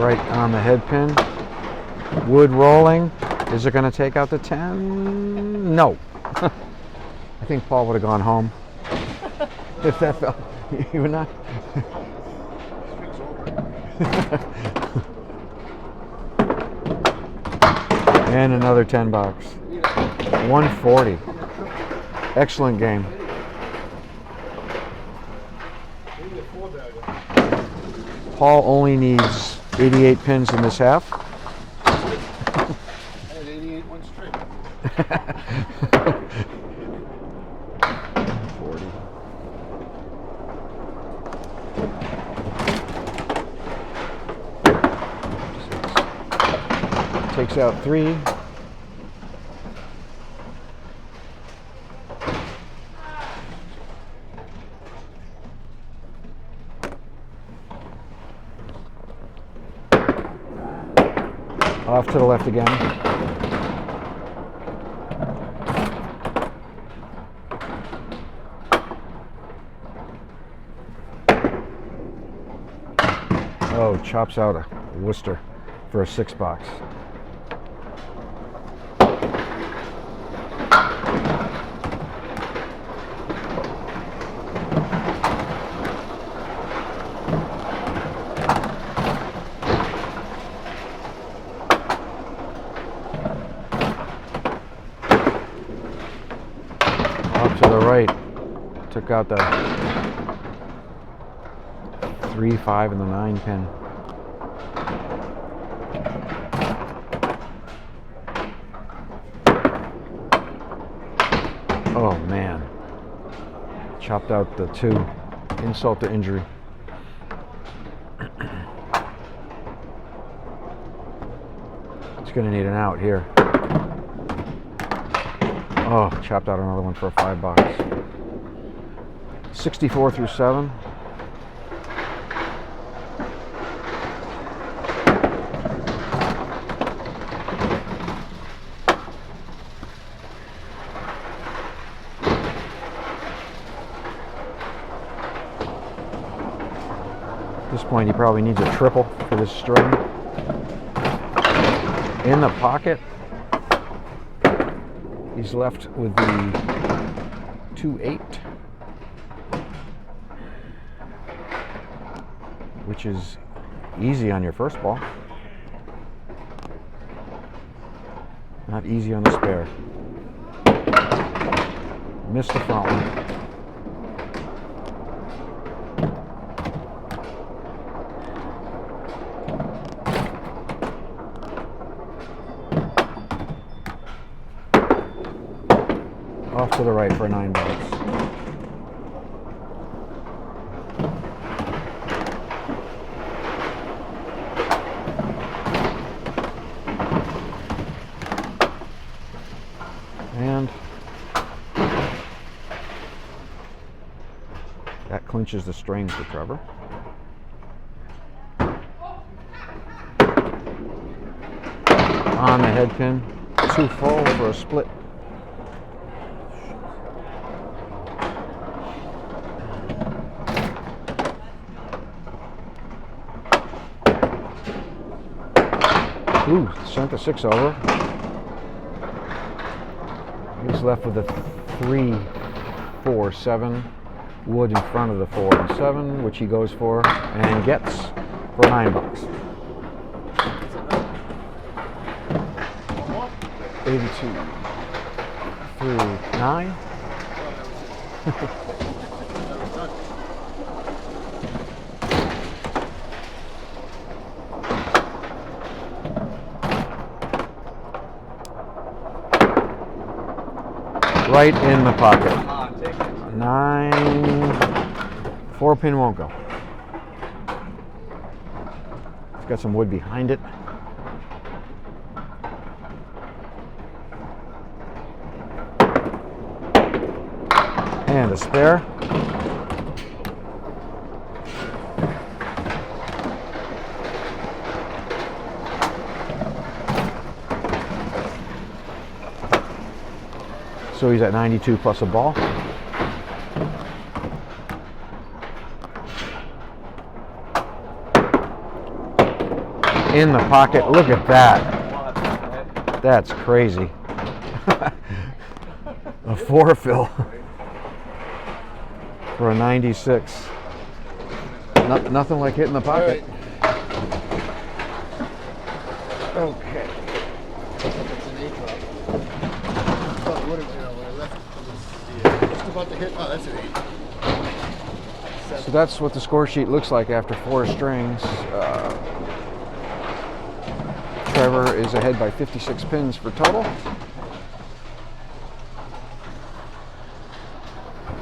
Right on the head pin. Wood rolling. Is it going to take out the 10? No. I think Paul would have gone home if that fell. You would not. Swings over. And another 10 box. 140. Excellent game. Maybe a 4-bagger. Paul only needs 88 pins in this half. I had 88 one straight. 40. Takes out 3. Off to the left again. Oh, chops out a Worcester for a 6 box. To the right, took out the 3, 5, and the 9 pin. Oh man, chopped out the 2. Insult to injury. It's going to need an out here. Oh, chopped out another one for a 5 box. 64 through 7. At this point, he probably needs a triple for this string. In the pocket. He's left with the 2-8, which is easy on your first ball. Not easy on the spare. Missed the front one. Off to the right for a 9 box. And that clinches the string for Trever. On the head pin, 2 full for a split. Ooh, sent the 6 over. He's left with a 3, 4, 7. Wood in front of the 4 and 7, which he goes for and gets for $9. 82 through 9. Right in the pocket. 9. 4-pin won't go. It's got some wood behind it. And a spare. So he's at 92 plus a ball. In the pocket. Look at that. That's crazy. A 4 fill for a 96. Nothing like hitting the pocket. Okay. It's an 8 drop. But what, when I left, it was just about to hit. Oh, that's an 8. So that's what the score sheet looks like after 4 strings. Trever is ahead by 56 pins for total.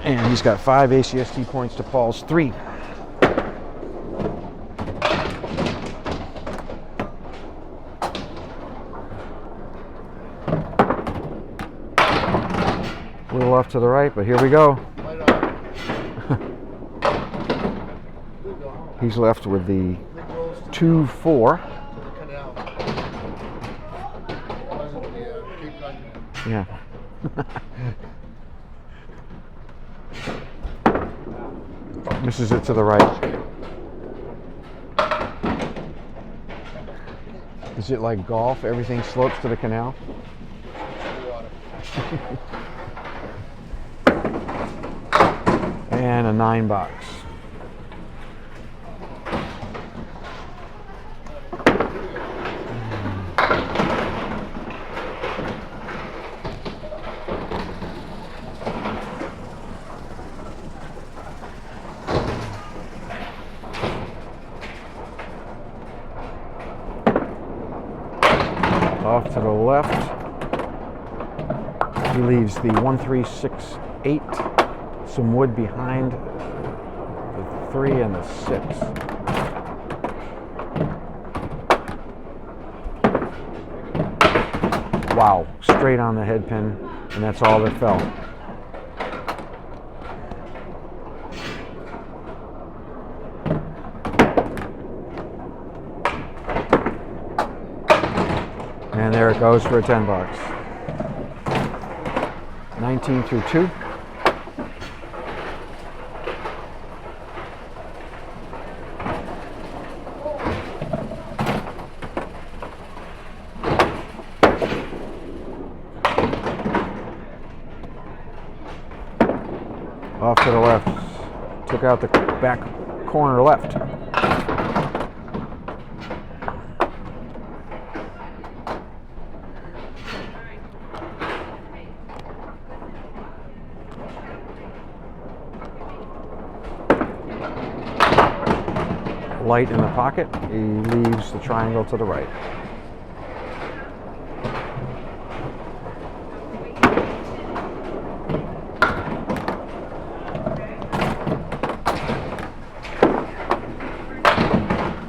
And he's got 5 ACST points to Paul's 3. A little off to the right, but here we go. He's left with the 2-4. Yeah. Misses it to the right. Is it like golf? Everything slopes to the canal? And a 9 box. Off to the left. He leaves the 1, 3, 6, 8. Some wood behind the 3 and the 6. Wow, straight on the head pin, and that's all that fell. And there it goes for a 10 box. 19 through 2. Off to the left. Took out the back corner left. Light in the pocket. He leaves the triangle to the right.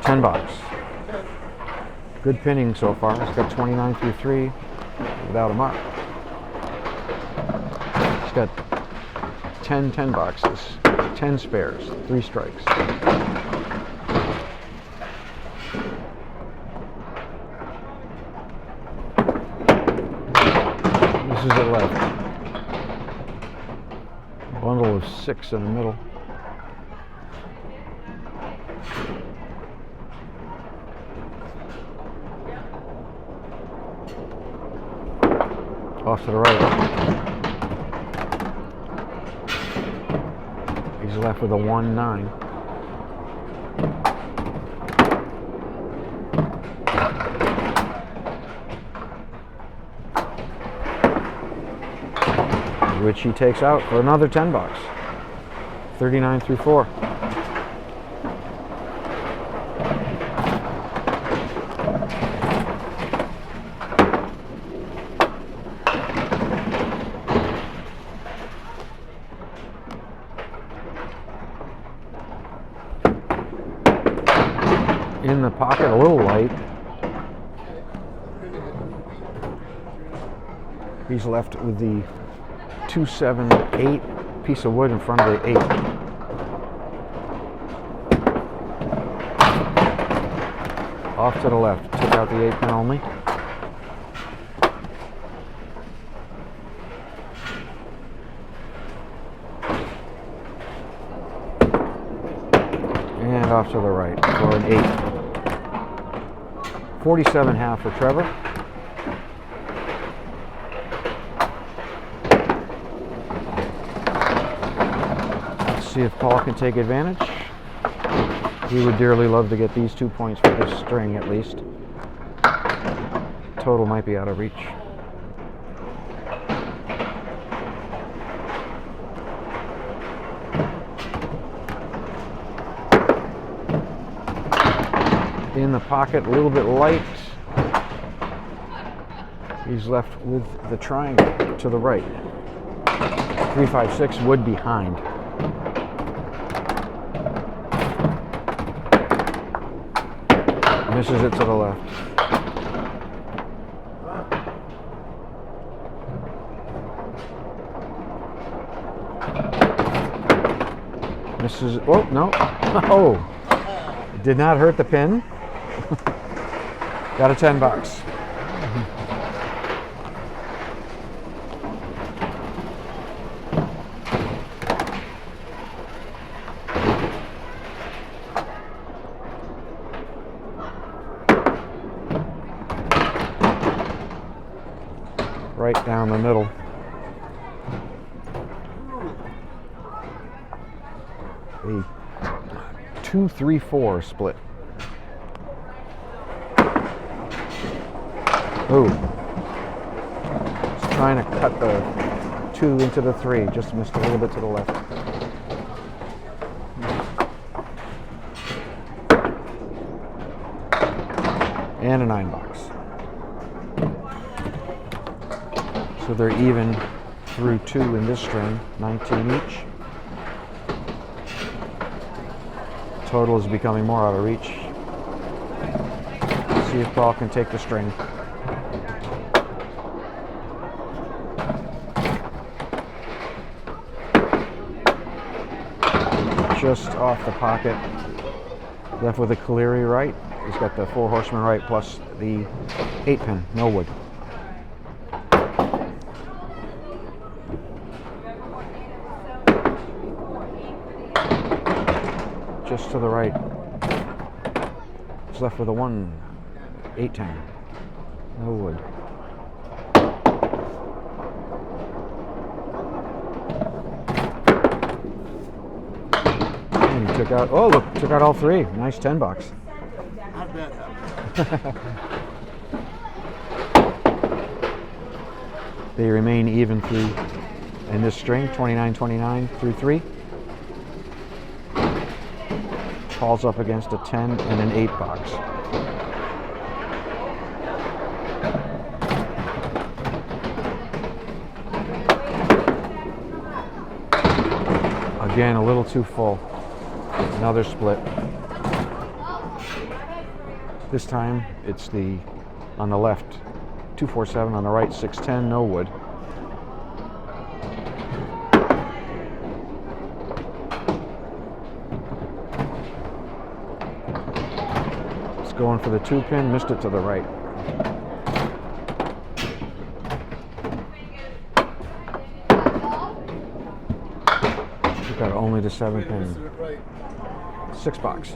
$10 box. Good pinning so far. He's got 29 through 3 without a mark. He's got 10 boxes, 10 spares, 3 strikes. This is it left. Bundle of 6 in the middle. Off to the right. He's left with a 1-9. Which he takes out for another 10 bucks. 39 through 4. In the pocket, a little light. He's left with the 278 piece of wood in front of the 8. Off to the left. Took out the 8 pin only. And off to the right for an 8. 47.5 for Trever. Let's see if Paul can take advantage. He would dearly love to get these 2 points for this string at least. Total might be out of reach. In the pocket, a little bit light. He's left with the triangle to the right. 356 wood behind. Misses it to the left. Misses. Oh no! Oh, it did not hurt the pin. Got a 10 bucks. Right down the middle. A 2-3-4 split. Oh, just trying to cut the 2 into the 3, just missed a little bit to the left. And a 9 box. So they're even through 2 in this string, 19 each. Total is becoming more out of reach. Let's see if Paul can take the string. Just off the pocket, left with a Caleri right. He's got the 4 horseman right plus the 8 pin, no wood. Just to the right. He's left with a 1, 8 10, no wood. Took out, oh look, took out all 3. Nice 10 bucks. Not bad. They remain even through in this string, 29-29 through 3. Paul's up against a 10 and an 8 box. Again, a little too full. Another split. This time it's the on the left 247, on the right 610, no wood. It's going for the 2 pin, missed it to the right. Got only the 7 pin. 6 box.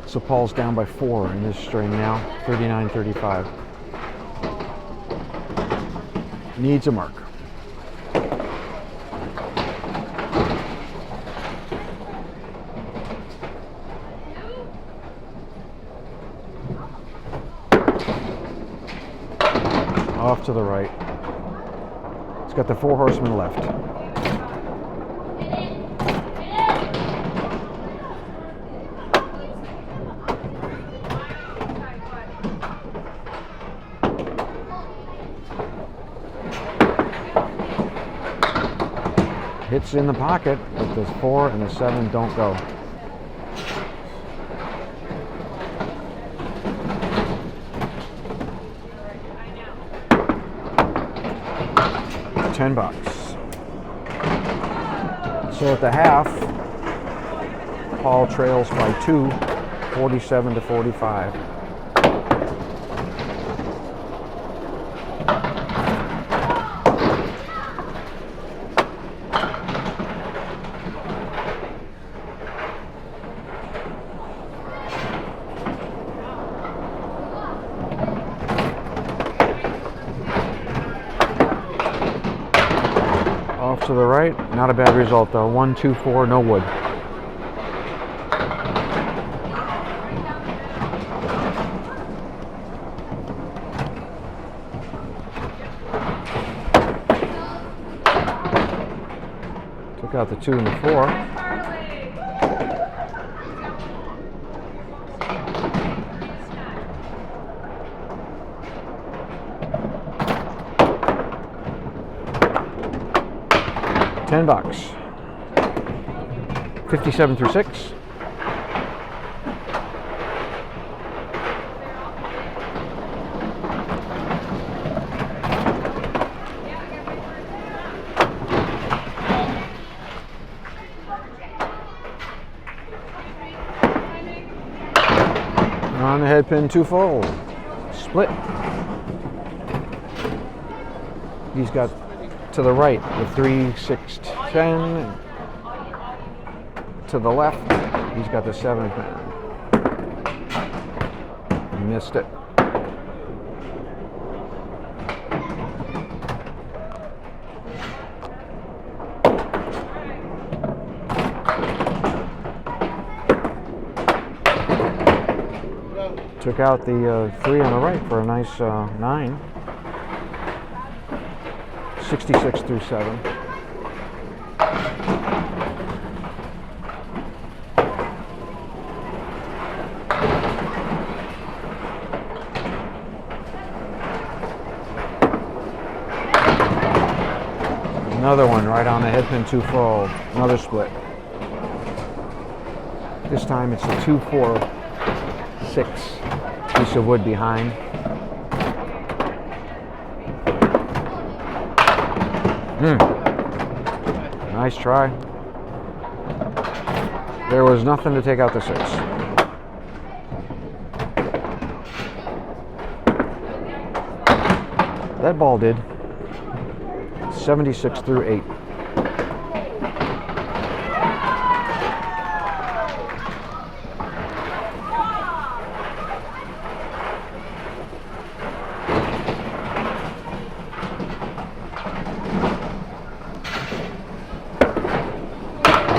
So Paul's down by 4 in this string now, 39-35. needs a mark. Off to the right. It's got the 4 horsemen left. Hits in the pocket, but the 4 and the 7 don't go. $10. So at the half, Paul trails by 2, 47-45. To the right, not a bad result though. 1, 2, 4, no wood. Took out the 2 and the 4. $10. 57 through 6. On the head pin, 2 full. Split. He's got to the right, the 3, 6, 10. To the left, he's got the 7 pin. Missed it. Took out the 3 on the right for a nice 9. 66 through 7. Another one right on the head pin, 2 full. Another split. This time it's a 2, 4, 6 piece of wood behind. Nice try. There was nothing to take out the 6. That ball did. 76 through 8.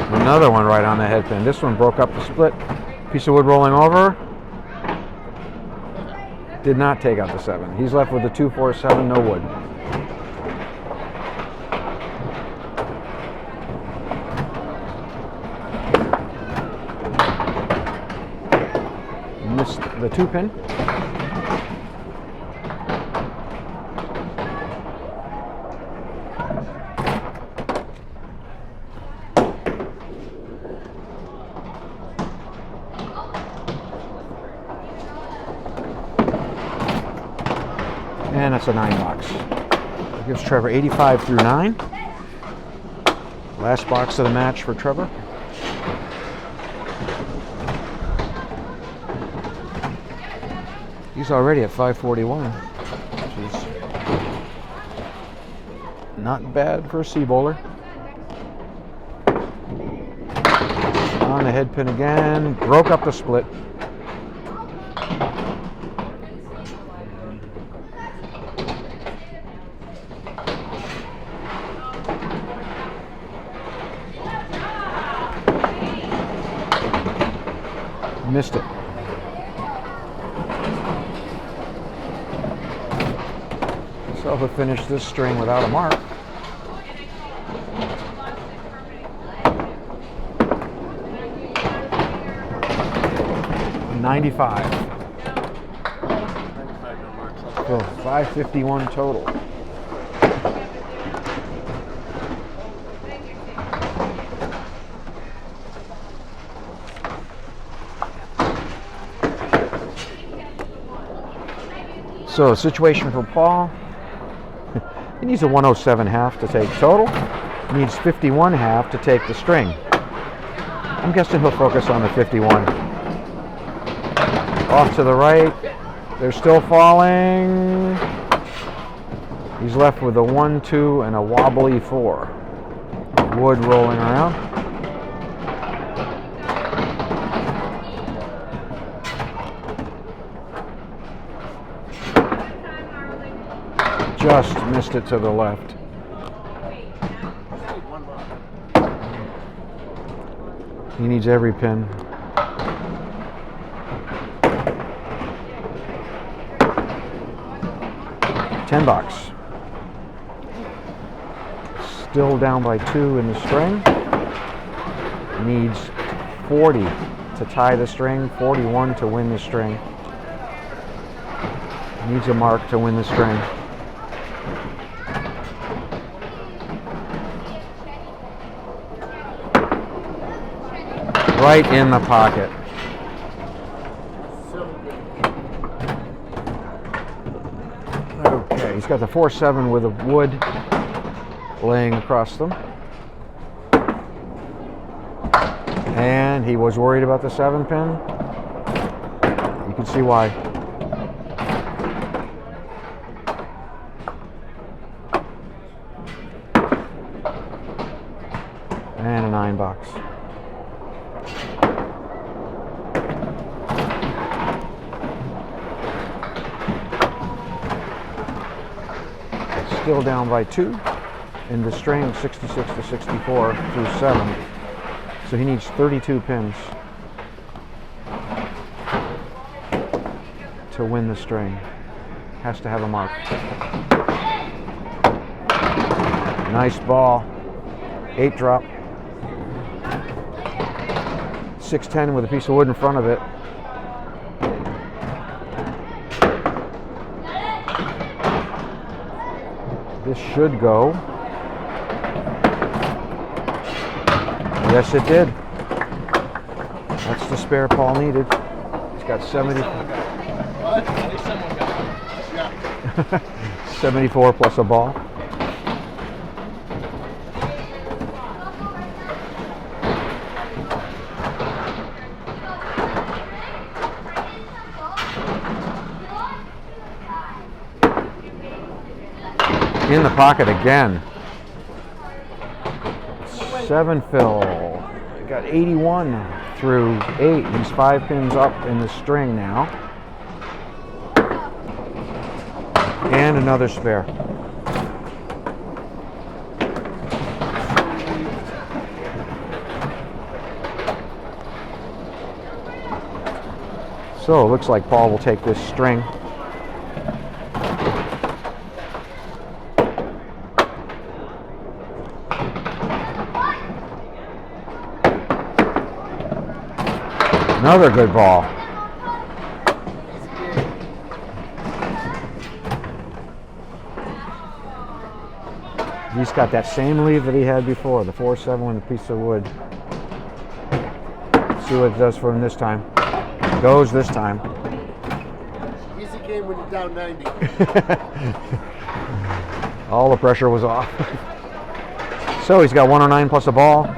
Another one right on the head pin. This one broke up the split. Piece of wood rolling over. Did not take out the 7. He's left with the 2, 4, 7, no wood. Missed the 2 pin. And that's a 9 box. That gives Trever 85 through 9. Last box of the match for Trever. He's already at 541, which is not bad for a C bowler. On the head pin again, broke up the split. Missed it. So he'll finish this string without a mark. $95. So $551 total. So situation for Paul, he needs a 107.5 to take total. He needs 51.5 to take the string. I'm guessing he'll focus on the 51. Off to the right. They're still falling. He's left with a 1, 2, and a wobbly 4. Wood rolling around. Just missed it to the left. He needs every pin. $10. Still down by 2 in the string. Needs 40 to tie the string, 41 to win the string. Needs a mark to win the string. Right in the pocket. Okay, he's got the 4-7 with a wood laying across them. And he was worried about the 7 pin. You can see why. And a $9. Still down by 2 in the string, 66 to 64 through 7. So he needs 32 pins to win the string. Has to have a mark. Nice ball. 8 drop. 6-10 with a piece of wood in front of it. This should go. Yes, it did. That's the spare Paul needed. He's got 70. What? At least someone got it. Yeah. 74 plus a ball. In the pocket again. 7 fill. Got 81 through 8. He's 5 pins up in the string now. And another spare. So it looks like Paul will take this string. Another good ball. He's got that same lead that he had before, the 4-7 with a piece of wood. See what it does for him this time. Goes this time. Easy game when you're down 90. All the pressure was off. So he's got 109 plus a ball.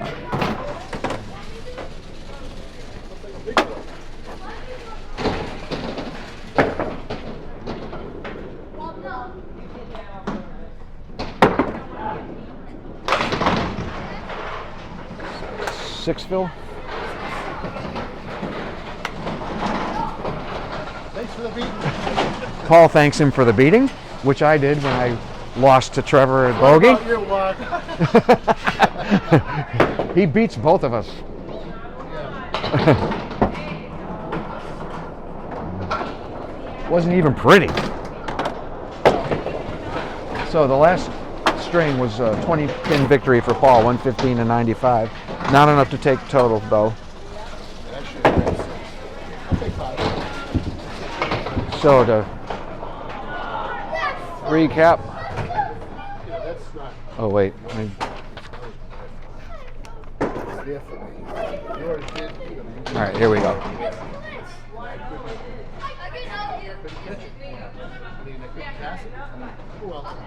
Six fill. Thanks for the beat. Paul thanks him for the beating, which I did when I lost to Trever at bogey. What about your luck? He beats both of us. Yeah. Wasn't even pretty. So the last string was a 20-pin victory for Paul, 115 to 95. Not enough to take total, though. So to recap. Oh wait. All right, here we go.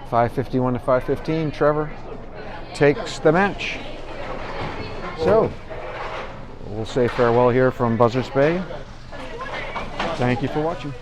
551 to 515. Trever takes the match. So we'll say farewell here from Buzzards Bay. Thank you for watching.